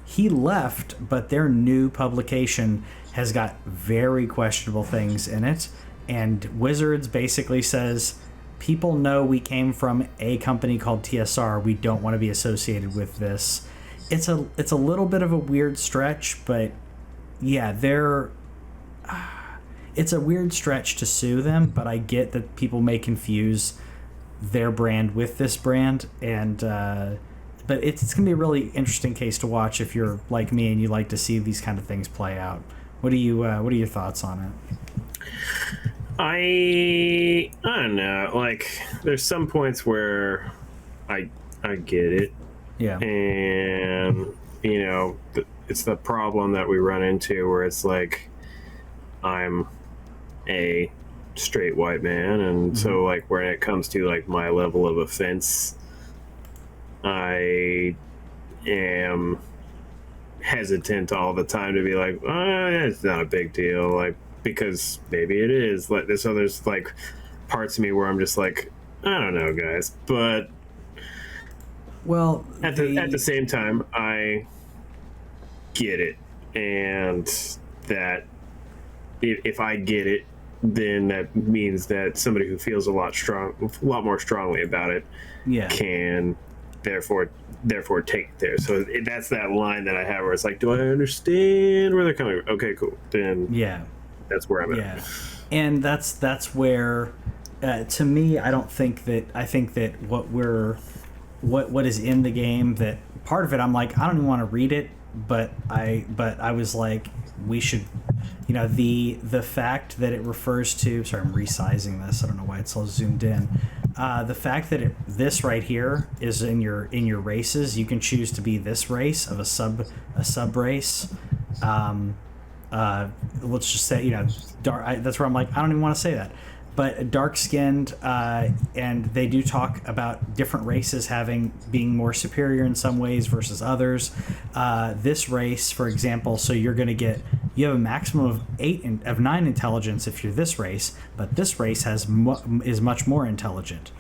Speaker 1: He left, but their new publication has got very questionable things in it, and Wizards basically says, people know we came from a company called TSR. We don't want to be associated with this. It's a little bit of a weird stretch, but yeah, it's a weird stretch to sue them, but I get that people may confuse their brand with this brand, and but it's going to be a really interesting case to watch if you're like me and you like to see these kind of things play out. What are your thoughts on it?
Speaker 2: I don't know. Like, there's some points where I get it.
Speaker 1: Yeah.
Speaker 2: And, it's the problem that we run into where it's like, I'm a straight white man, and so, like, when it comes to, like, my level of offense, I am hesitant all the time to be like, it's not a big deal. Like, because maybe it is. Like, so there's like parts of me where I'm just like, I don't know, guys. But at the same time, I get it, and that if I get it, then that means that somebody who feels a lot more strongly about it, can therefore take it there. So that's that line that I have where it's like, do I understand where they're coming from? Okay, cool. Then that's where I'm at.
Speaker 1: And that's where, to me, I think that what is in the game, that part of it, I'm like, I don't even want to read it, but I was like, we should, the fact that it refers to, sorry, I'm resizing this, I don't know why it's all zoomed in. The fact that this right here is in your races, you can choose to be this race of a sub race. Let's just say, dark. That's where I'm like, I don't even want to say that. But dark-skinned, and they do talk about different races being more superior in some ways versus others. This race, for example, so you have a maximum of 9 intelligence if you're this race, but this race is much more intelligent.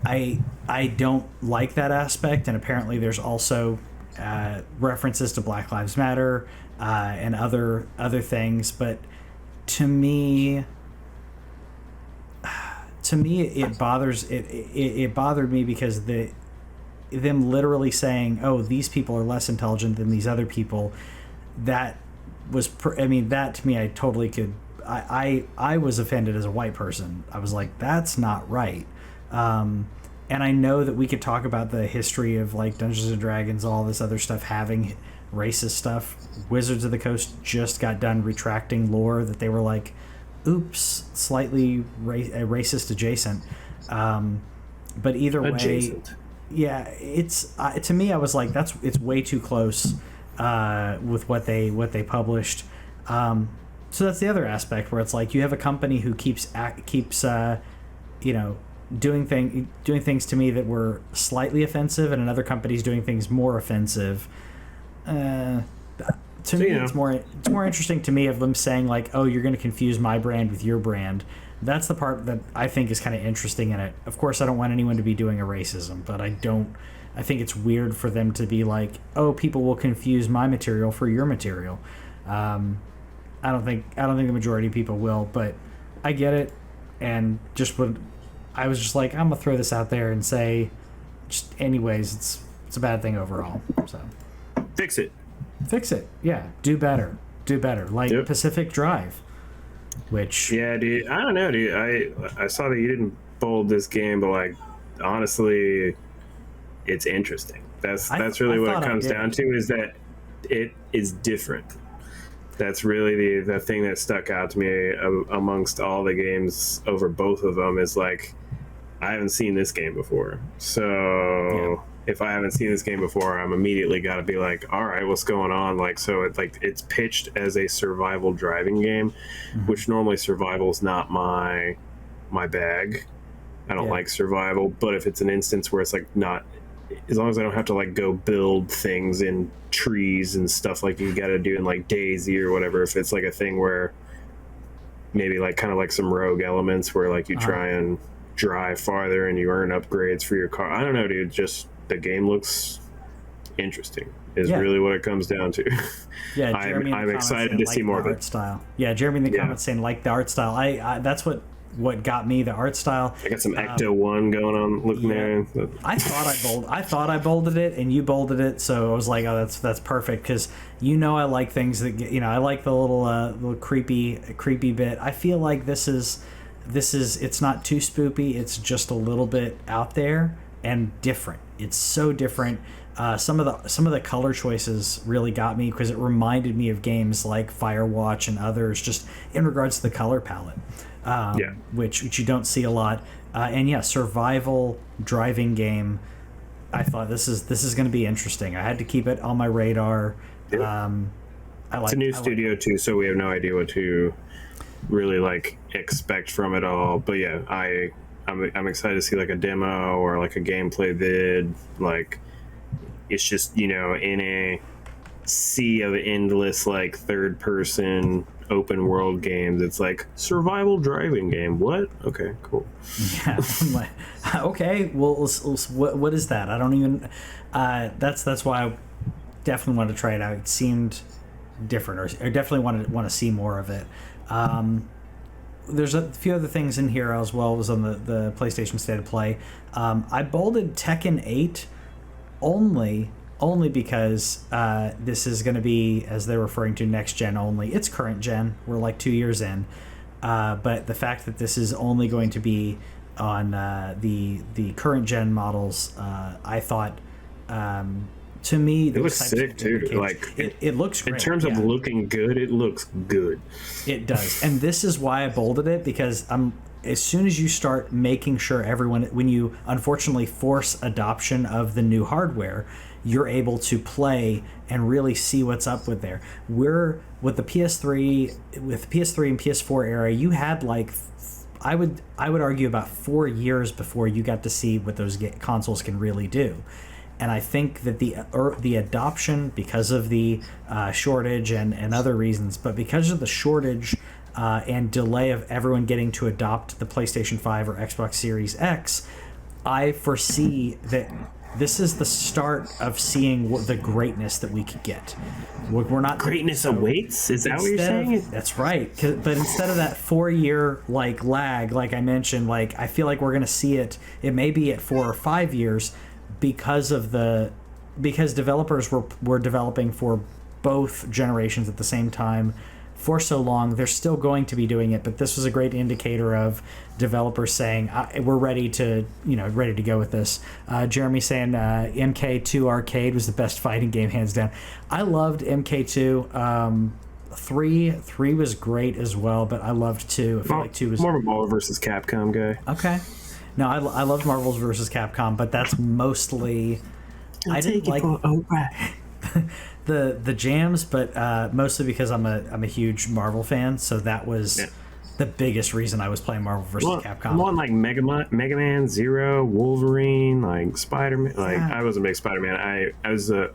Speaker 1: I don't like that aspect, and apparently there's also references to Black Lives Matter and other things, but to me it bothered me because them literally saying, oh, these people are less intelligent than these other people, that to me, I totally could, I was offended as a white person. I was like, that's not right. And I know that we could talk about the history of like Dungeons and Dragons, all this other stuff having racist stuff. Wizards of the Coast just got done retracting lore that they were like, oops, slightly racist adjacent. But either way, adjacent. Yeah, it's to me, I was like, it's way too close with what they published. So that's the other aspect where it's like you have a company who keeps doing things to me that were slightly offensive, and another company's doing things more offensive. To me, it's more interesting to me of them saying like, oh, you're going to confuse my brand with your brand. That's the part that I think is kind of interesting in it. Of course, I don't want anyone to be doing a racism, but I think it's weird for them to be like, oh, people will confuse my material for your material. I don't think the majority of people will, but I get it. And I was just like, I'm gonna throw this out there and say, just anyways, it's a bad thing overall. So
Speaker 2: fix it.
Speaker 1: Yeah, do better. Like Pacific Drive, which
Speaker 2: dude, I don't know, dude. I saw that you didn't bold this game, but like honestly, it's interesting. That's really what it comes down to, is that it is different. That's really the thing that stuck out to me amongst all the games over both of them, is like, I haven't seen this game before. So if I haven't seen this game before, I'm immediately got to be like, all right, what's going on? Like, so it's pitched as a survival driving game, which normally survival is not my bag. I don't like survival, but if it's an instance where it's like not, as long as I don't have to like go build things in trees and stuff like you got to do in like Daisy or whatever, if it's like a thing where maybe like kind of like some rogue elements where like you try and drive farther and you earn upgrades for your car. I don't know, dude. Just the game looks interesting. Is really what it comes down to.
Speaker 1: Yeah,
Speaker 2: I'm excited to see more of it.
Speaker 1: Art style. Yeah, Jeremy in the comments saying like the art style. I that's what got me, the art style.
Speaker 2: I got some Ecto 1 going on looking there.
Speaker 1: I thought I bolded it and you bolded it, so I was like, oh, that's perfect, because I like things that I like the little creepy bit. I feel like this is it's not too spoopy, it's just a little bit out there and different. It's so different. Some of the color choices really got me, because it reminded me of games like Firewatch and others, just in regards to the color palette. Which you don't see a lot, and survival driving game. I thought this is going to be interesting. I had to keep it on my radar.
Speaker 2: It's a new studio too, so we have no idea what to really like expect from it all. But yeah, I'm excited to see like a demo or like a gameplay vid. Like, it's just in a sea of endless like third person open world games, it's like survival driving game. What? Okay, cool.
Speaker 1: Yeah, I'm like, okay, well, what is that? I don't even. That's why I definitely wanted to try it out. It seemed different, or I definitely want to see more of it. There's a few other things in here as well. Was on the PlayStation State of Play. I bolded Tekken 8 only because this is going to be, as they're referring to, next gen only. It's current gen. We're like 2 years in. But the fact that this is only going to be on the current gen models, I thought, to me,
Speaker 2: it looks sick too. Like,
Speaker 1: it looks great.
Speaker 2: In terms of looking good, it looks good.
Speaker 1: It does. And this is why I bolded it, because as soon as you start making sure everyone, when you unfortunately force adoption of the new hardware, you're able to play and really see what's up with there. We're with the PS3 and PS4 era, you had like, I would argue about 4 years before you got to see what those consoles can really do. And I think that the adoption, because of the shortage and other reasons, but because of the shortage and delay of everyone getting to adopt the PlayStation 5 or Xbox Series X, I foresee that this is the start of seeing the greatness that we could get. We're not
Speaker 2: greatness awaits. Is that what you're saying?
Speaker 1: That's right. But instead of that 4 year like lag, like I mentioned, like I feel like we're going to see it. It may be at 4 or 5 years, because developers were developing for both generations at the same time for so long. They're still going to be doing it, but this was a great indicator of developers saying we're ready to go with this. Jeremy saying MK2 Arcade was the best fighting game, hands down. I loved MK2. 3 was great as well, but I loved 2. I feel like 2 was
Speaker 2: more of a Marvel versus Capcom guy.
Speaker 1: Okay. No, I loved Marvel's versus Capcom, but that's mostly I didn't like the jams, but mostly because I'm a huge Marvel fan, so that was the biggest reason I was playing Marvel versus Capcom.
Speaker 2: More like Mega Man, Zero, Wolverine, like Spider-Man. Like I was a big Spider-Man. I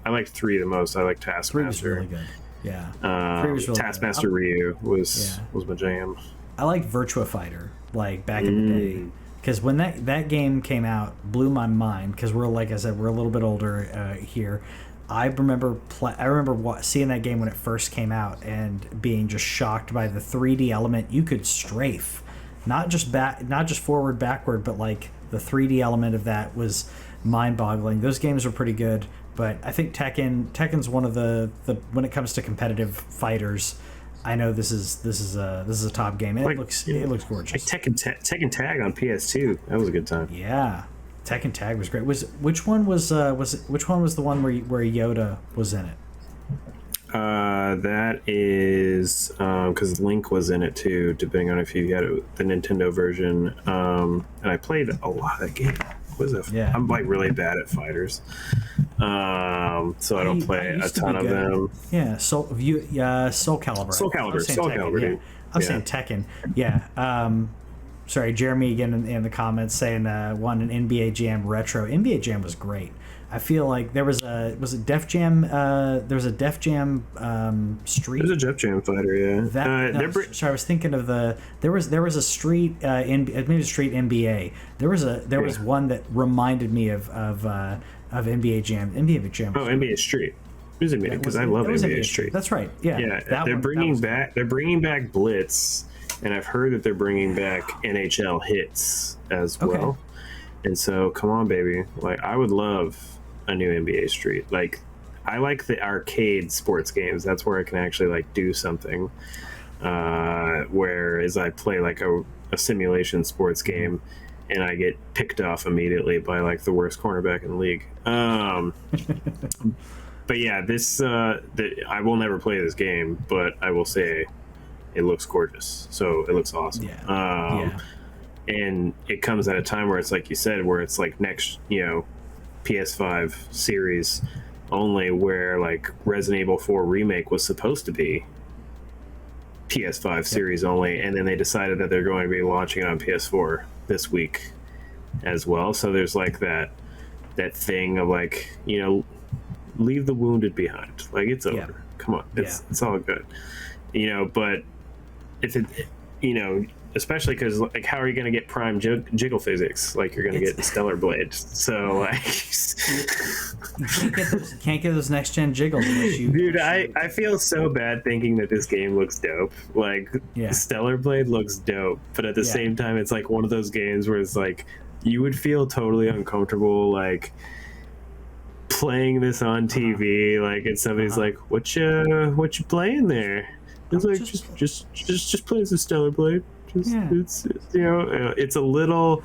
Speaker 2: liked 3 the most. I liked Taskmaster.
Speaker 1: 3 was really good. Yeah. 3 was really
Speaker 2: Taskmaster
Speaker 1: good.
Speaker 2: Ryu was my jam.
Speaker 1: I liked Virtua Fighter, like back in the day. Because when that game came out, blew my mind. Because like I said, we're a little bit older here. I remember seeing that game when it first came out and being just shocked by the 3D element. You could strafe, not just forward, backward, but like the 3D element of that was mind-boggling. Those games were pretty good, but I think Tekken's one of the when it comes to competitive fighters, I know this is a top game. And it looks gorgeous.
Speaker 2: Like Tekken Tag on PS2. That was a good time.
Speaker 1: Yeah. Tekken Tag was great. Which one was the one where Yoda was in it?
Speaker 2: That is because Link was in it too, depending on if you had the Nintendo version. And I played a lot of that game. I'm like really bad at fighters, so I don't play a ton of them.
Speaker 1: Yeah, Soul Calibur.
Speaker 2: Soul Calibur, dude.
Speaker 1: I'm saying Tekken. Yeah. Sorry, Jeremy again in the comments saying one an NBA Jam retro. NBA Jam was great. I feel like there was a Def Jam. There was a Def Jam Street.
Speaker 2: There's a Def Jam fighter, yeah.
Speaker 1: Sorry, I was thinking of there was a Street maybe a Street NBA. There was one that reminded me of NBA Jam. NBA Jam.
Speaker 2: NBA Street. It was NBA because I love NBA Street.
Speaker 1: That's right. Yeah.
Speaker 2: Yeah. They're bringing back Blitz, and I've heard that they're bringing back NHL Hits as well. And so, come on, baby. Like, I would love a new NBA Street. Like, I like the arcade sports games. That's where I can actually like do something. Whereas I play like a simulation sports game, and I get picked off immediately by like the worst cornerback in the league. But yeah, I will never play this game, but I will say it looks gorgeous. So it looks awesome.
Speaker 1: Yeah.
Speaker 2: And it comes at a time where it's like you said, where it's like next, PS5 series only, where like Resident Evil 4 Remake was supposed to be PS5 series only, and then they decided that they're going to be launching it on PS4 this week as well. So there's like that thing of like, leave the wounded behind. Like, it's over. Come on. It's all good. But if it, especially because, like, how are you going to get prime jiggle physics? Like, you're going to get Stellar Blade. So, like...
Speaker 1: you can't get those next-gen jiggles unless you...
Speaker 2: Dude, I feel so bad thinking that this game looks dope. Like, Stellar Blade looks dope. But at the same time, it's, like, one of those games where it's, like, you would feel totally uncomfortable, like, playing this on TV. Like, and somebody's like, what you playing there? It's like, just playing some Stellar Blade. It's a little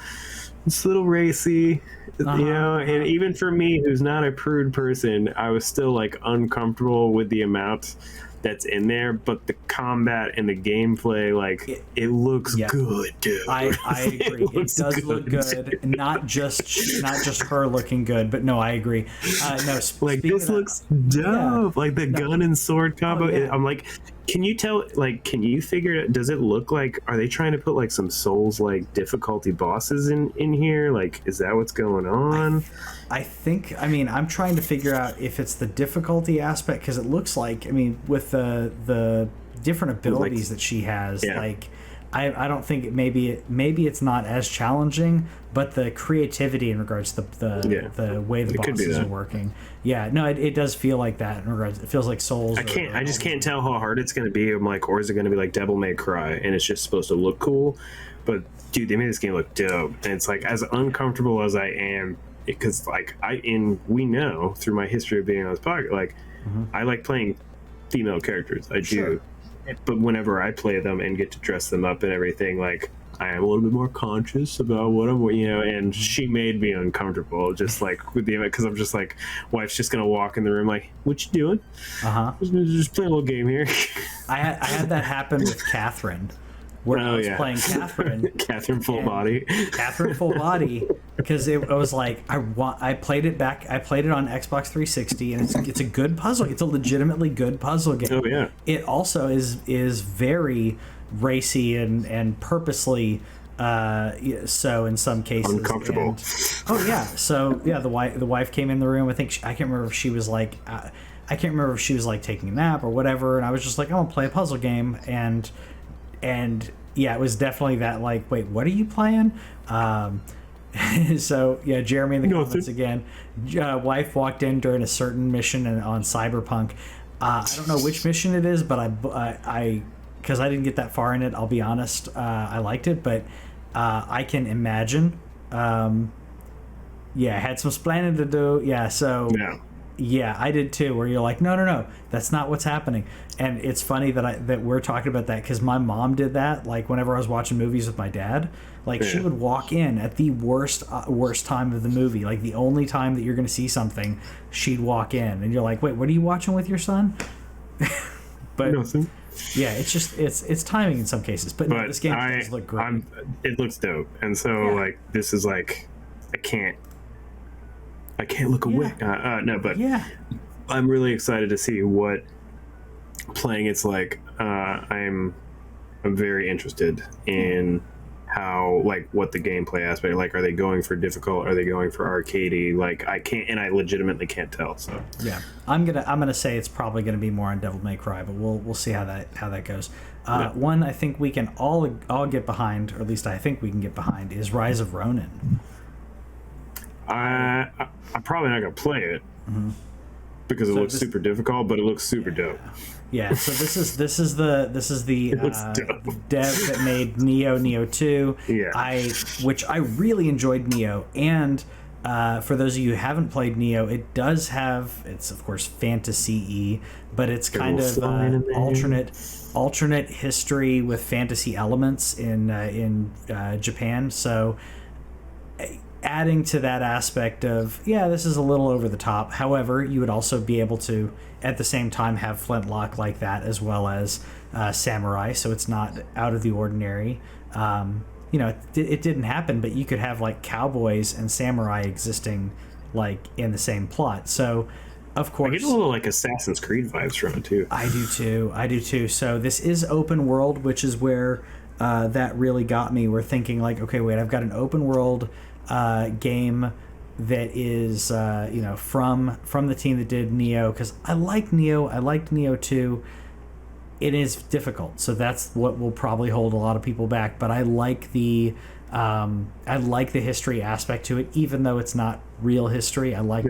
Speaker 2: racy, and even for me, who's not a prude person, I was still like uncomfortable with the amount that's in there. But the combat and the gameplay, like, it looks good, dude.
Speaker 1: I agree. It does look good. Not just her looking good, but no, I agree.
Speaker 2: Like, this looks dope. Like the gun and sword combo. I'm like, can you tell? Like, can you figure it? Does it look like? Are they trying to put like some Souls like difficulty bosses in here? Like, is that what's going on?
Speaker 1: I think. I mean, I'm trying to figure out if it's the difficulty aspect, because it looks like. I mean, with the different abilities that she has, like. I don't think maybe it's not as challenging, but the creativity in regards to the way the bosses are working. Yeah, no, it does feel like that in regards. It feels like Souls.
Speaker 2: I just can't tell how hard it's going to be. I'm like, or is it going to be like Devil May Cry and it's just supposed to look cool? But dude, they made this game look dope, and it's like, as uncomfortable as I am, because like we know through my history of being on this podcast, like I like playing female characters. I do. But whenever I play them and get to dress them up and everything, like, I am a little bit more conscious about what I'm, and she made me uncomfortable, just like with the, because I'm just like, wife's just gonna walk in the room like, what you doing? Just play a little game here.
Speaker 1: I had that happen with Catherine, where I was playing Catherine.
Speaker 2: Catherine full body,
Speaker 1: because it was like, I played it on Xbox 360, and it's a good puzzle. It's a legitimately good puzzle game.
Speaker 2: Oh yeah.
Speaker 1: It also is very racy and purposely so in some cases
Speaker 2: uncomfortable.
Speaker 1: So the wife came in the room. I can't remember if she was like taking a nap or whatever, and I was just like, I'm gonna play a puzzle game, and yeah, it was definitely that, like, wait, what are you playing? So yeah, Jeremy in the comments again. Wife walked in during a certain mission on Cyberpunk. I don't know which mission it is, but I because I didn't get that far in it, I'll be honest. I liked it, but I can imagine. Had some splaining to do. Yeah, so Yeah, I did too. Where you're like, no, that's not what's happening. And it's funny that we're talking about that because my mom did that. Like whenever I was watching movies with my dad, like she would walk in at the worst time of the movie, like the only time that you're going to see something, she'd walk in, and you're like, wait, what are you watching with your son? But
Speaker 2: nothing.
Speaker 1: Yeah, it's just it's timing in some cases. But no, this game does look great.
Speaker 2: It looks dope, and so like this is like I can't look away. No, but I'm really excited to see what playing it's like. I'm very interested in how, like, what the gameplay aspect, like, are they going for difficult, are they going for arcadey? Like, I legitimately can't tell. So
Speaker 1: yeah, I'm gonna say it's probably gonna be more on Devil May Cry, but we'll see how that goes. One I think we can all get behind, or at least I think we can get behind, is Rise of Ronin.
Speaker 2: I'm probably not gonna play it because it looks super difficult, but it looks super dope.
Speaker 1: Yeah, so this is the dev that made Neo 2.
Speaker 2: Yeah.
Speaker 1: Which I really enjoyed Neo, and for those of you who haven't played Neo, it does have, it's of course fantasy-y, but it's kind of alternate history with fantasy elements in Japan. So adding to that aspect of, this is a little over the top. However, you would also be able to, at the same time, have flintlock like that, as well as samurai, so it's not out of the ordinary. It didn't happen, but you could have like cowboys and samurai existing like in the same plot. So, of course,
Speaker 2: I get a little like Assassin's Creed vibes from it too.
Speaker 1: I do too. So this is open world, which is where that really got me. We're thinking like, okay, wait, I've got an open world game that is from the team that did Neo, because I liked Neo 2. It is difficult, so that's what will probably hold a lot of people back, but I like the history aspect to it, even though it's not real history. I like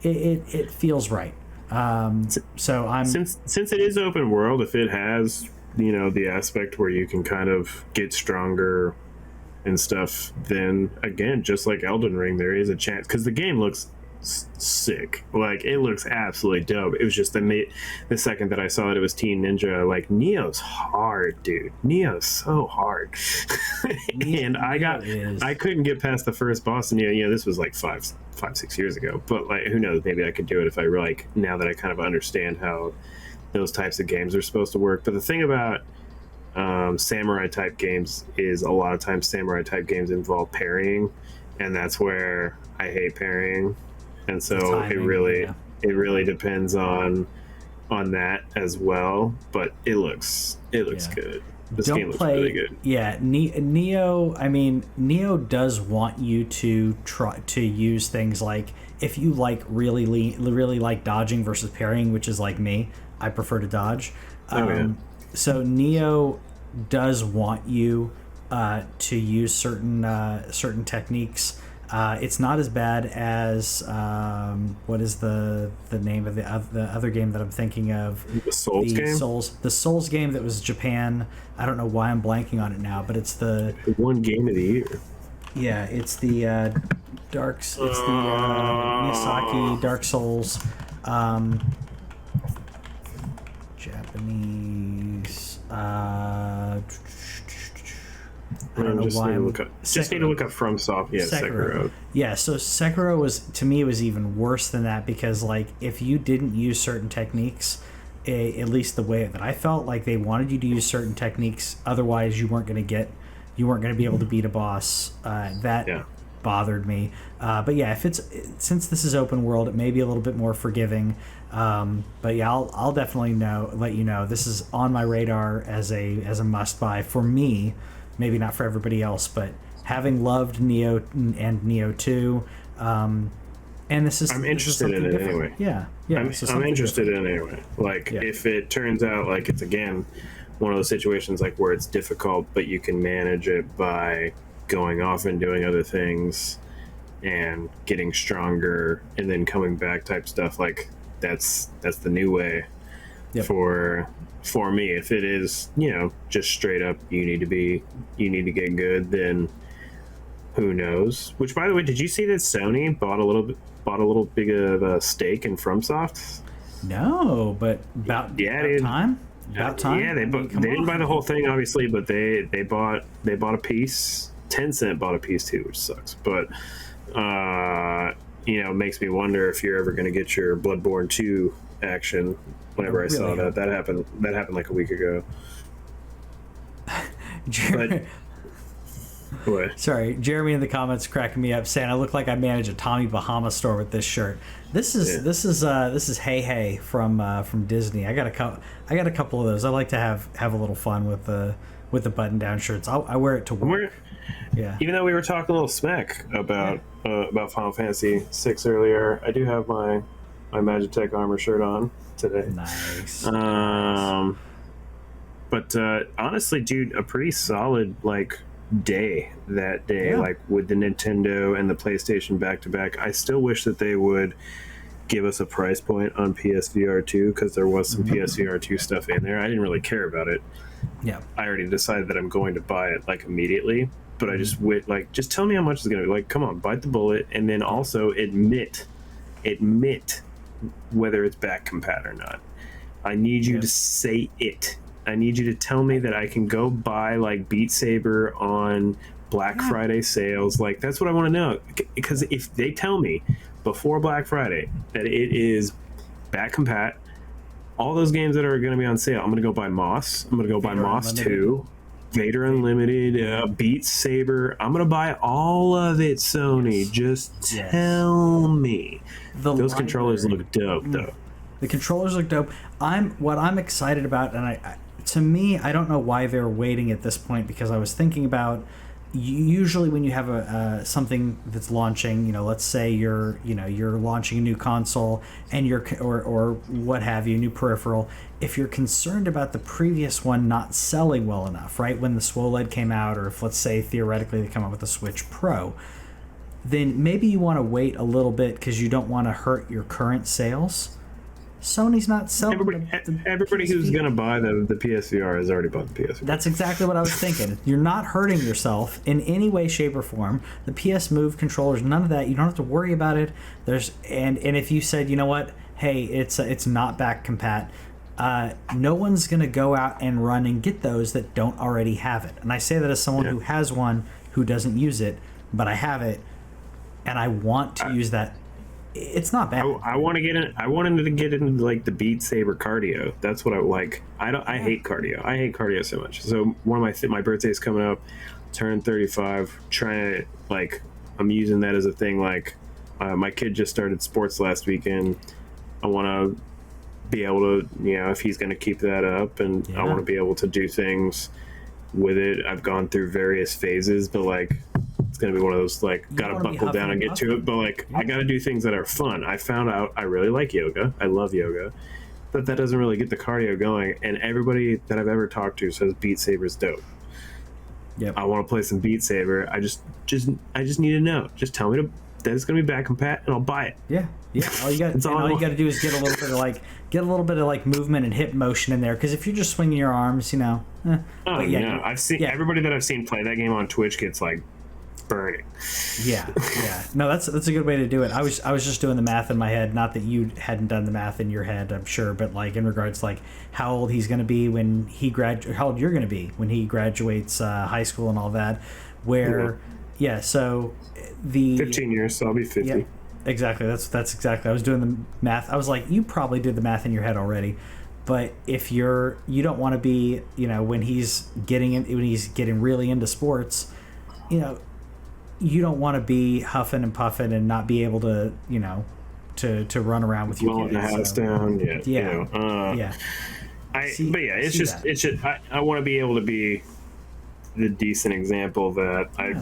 Speaker 1: it feels right. So I'm,
Speaker 2: since it is open world, if it has the aspect where you can kind of get stronger and stuff, then again, just like Elden Ring, there is a chance, because the game looks sick. Like, it looks absolutely dope. It was just the second that I saw it was Teen Ninja, like, Neo's hard, dude. Neo's so hard. And I couldn't get past the first boss in Neo. This was like 5-6 years ago, but like, who knows, maybe I could do it if I like, now that I kind of understand how those types of games are supposed to work. But the thing about samurai type games is, a lot of times samurai type games involve parrying, and that's where I hate parrying. And so timing, it really depends on that as well. But it looks good. This game looks really good.
Speaker 1: Yeah, Neo. I mean, Neo does want you to try to use things like, if you like really like dodging versus parrying, which is like me, I prefer to dodge. So Neo does want you to use certain techniques. It's not as bad as what is the name of the other game that I'm thinking of?
Speaker 2: The Souls game?
Speaker 1: The Souls game that was Japan. I don't know why I'm blanking on it now, but it's the
Speaker 2: one game of the year.
Speaker 1: Yeah, it's the Miyazaki Dark Souls. Japanese. I don't know why.
Speaker 2: Just need to look up FromSoft. Yeah, Sekiro.
Speaker 1: Yeah, so Sekiro was even worse than that, because like, if you didn't use certain techniques, at least the way that I felt, like they wanted you to use certain techniques, otherwise you weren't going to be able to beat a boss. That bothered me. But yeah, since this is open world, it may be a little bit more forgiving. But yeah, I'll definitely let you know. This is on my radar as a must buy for me. Maybe not for everybody else, but having loved Neo and Neo 2, and this is,
Speaker 2: I'm interested in it anyway.
Speaker 1: Yeah.
Speaker 2: I'm interested in it anyway. Like, if it turns out like it's again one of those situations like where it's difficult, but you can manage it by going off and doing other things and getting stronger and then coming back type stuff, like that's the new way for me. If it is, just straight up you need to get good, then Who knows? Which, by the way, did you see that Sony bought a little big of a stake in FromSoft?
Speaker 1: No, but about time. About time.
Speaker 2: Yeah, they didn't buy the whole thing, obviously, but they bought a piece. Tencent bought a piece too, which sucks. But it makes me wonder if you're ever going to get your Bloodborne 2 action. Whenever I saw that happened like a week ago. But what?
Speaker 1: Sorry, Jeremy in the comments cracking me up, saying I look like I manage a Tommy Bahama store with this shirt. This is Hey from Disney. I got a couple of those. I like to have a little fun with the button down shirts. I wear it to work. Yeah.
Speaker 2: Even though we were talking a little smack about Final Fantasy VI earlier, I do have my Magitech armor shirt on today.
Speaker 1: Nice.
Speaker 2: But honestly, dude, a pretty solid day that day,
Speaker 1: yeah.
Speaker 2: With the Nintendo and the PlayStation back to back. I still wish that they would give us a price point on PSVR 2 because there was some PSVR 2 stuff in there. I didn't really care about it.
Speaker 1: Yeah, I
Speaker 2: already decided that I'm going to buy it immediately. But I just just tell me how much it's going to be. Come on, bite the bullet, and then also admit whether it's back compat or not. I need you to say it. I need you to tell me that I can go buy Beat Saber on Black Friday sales. That's what I want to know. Because if they tell me before Black Friday that it is back compat, all those games that are going to be on sale, I'm going to go buy Moss. I'm going to go buy Moss 2, Vader Unlimited, Beat Saber. I'm going to buy all of it, Sony. Yes. Just tell me. Those controllers look dope, though.
Speaker 1: The controllers look dope. What I'm excited about, and to me, I don't know why they're waiting at this point, because I was thinking about usually when you have something that's launching, let's say you're launching a new console and or what have you, new peripheral. If you're concerned about the previous one not selling well enough, right? When the SWOLED came out, or if let's say theoretically they come out with the Switch Pro, then maybe you want to wait a little bit because you don't want to hurt your current sales. Sony's not selling.
Speaker 2: Everybody who's going to buy the PSVR has already bought the PSVR.
Speaker 1: That's exactly what I was thinking. You're not hurting yourself in any way, shape, or form. The PS Move controllers, none of that. You don't have to worry about it. And if you said, you know what, hey, it's not back compat, no one's going to go out and run and get those that don't already have it. And I say that as someone who has one who doesn't use it, but I have it, and I want to use that. It's not bad.
Speaker 2: I want to get in. I wanted to get into the Beat Saber cardio. That's what I like. I hate cardio. I hate cardio so much. So one of my birthday's coming up. Turn 35. Trying to I'm using that as a thing. My kid just started sports last weekend. I want to be able to, if he's going to keep that up, and I want to be able to do things with it. I've gone through various phases, but it's going to be one of those gotta buckle down and get to it, but I got to do things that are fun. I found out I really like yoga. I love yoga, but that doesn't really get the cardio going, and everybody that I've ever talked to says Beat Saber's dope.
Speaker 1: Yep.
Speaker 2: I want to play some Beat Saber. I just need to know. Just tell me that it's going to be back compat, and I'll buy it.
Speaker 1: Yeah. All you got to do is get a little bit of movement and hip motion in there, because if you're just swinging your arms,
Speaker 2: I've seen everybody that I've seen play that game on Twitch gets burning.
Speaker 1: Yeah. No, that's a good way to do it. I was just doing the math in my head. Not that you hadn't done the math in your head, I'm sure, but in regards to how old he's going to be when he how old you're going to be when he graduates high school and all that. So the
Speaker 2: 15 years, so I'll be 50.
Speaker 1: Yeah, exactly. That's exactly. I was doing the math. I was you probably did the math in your head already. But if you don't want to be, when he's getting really into sports, you don't want to be huffing and puffing and not be able to, to run around with your kids.
Speaker 2: The house down. Yeah. I want to be able to be the decent example that I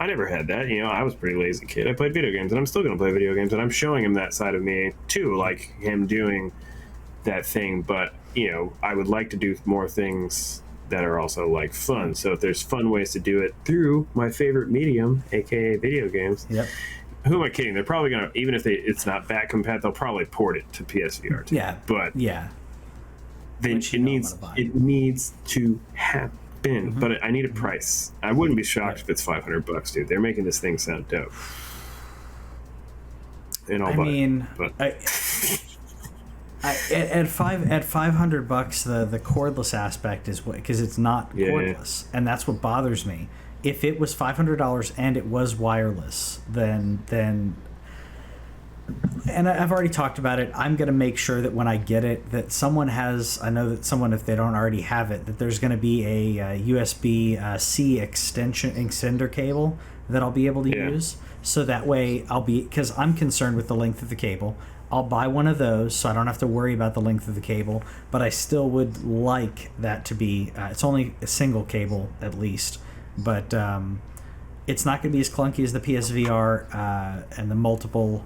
Speaker 2: never had that. I was a pretty lazy kid. I played video games, and I'm still going to play video games, and I'm showing him that side of me too, him doing that thing. But I would like to do more things that are also fun. So if there's fun ways to do it through my favorite medium, aka video games.
Speaker 1: Yep.
Speaker 2: Who am I kidding? They're probably gonna, even if it's not back compat, they'll probably port it to PSVR too.
Speaker 1: Yeah.
Speaker 2: But
Speaker 1: yeah.
Speaker 2: Then it needs to happen. in, but I need a price. I wouldn't be shocked if it's $500, dude. They're making this thing sound dope. And I'll buy it.
Speaker 1: At $500, the cordless aspect is what, because it's not cordless, and that's what bothers me. If it was $500 and it was wireless, then and I've already talked about it. I'm going to make sure that when I get it, that someone has. I know that someone, if they don't already have it, that there's going to be a USB-C extender cable that I'll be able to use. So that way because I'm concerned with the length of the cable. I'll buy one of those so I don't have to worry about the length of the cable, but I still would like that to be, it's only a single cable at least, but it's not going to be as clunky as the PSVR and the multiple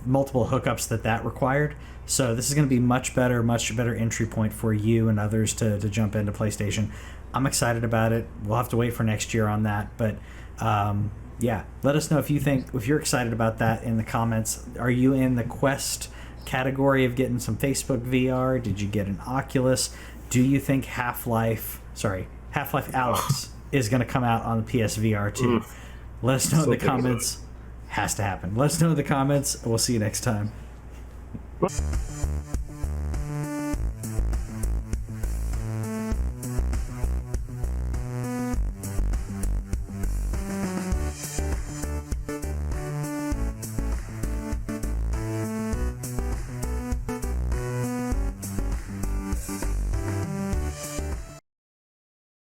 Speaker 1: hookups that required. So this is going to be much better entry point for you and others to jump into PlayStation. I'm excited about it. We'll have to wait for next year on that, but yeah, let us know if you're excited about that in the comments. Are you in the Quest category of getting some Facebook VR? Did you get an Oculus? Do you think Half-Life Alyx is going to come out on the PSVR too? Let us know in the comments. Has to happen. Let us know in the comments. We'll see you next time.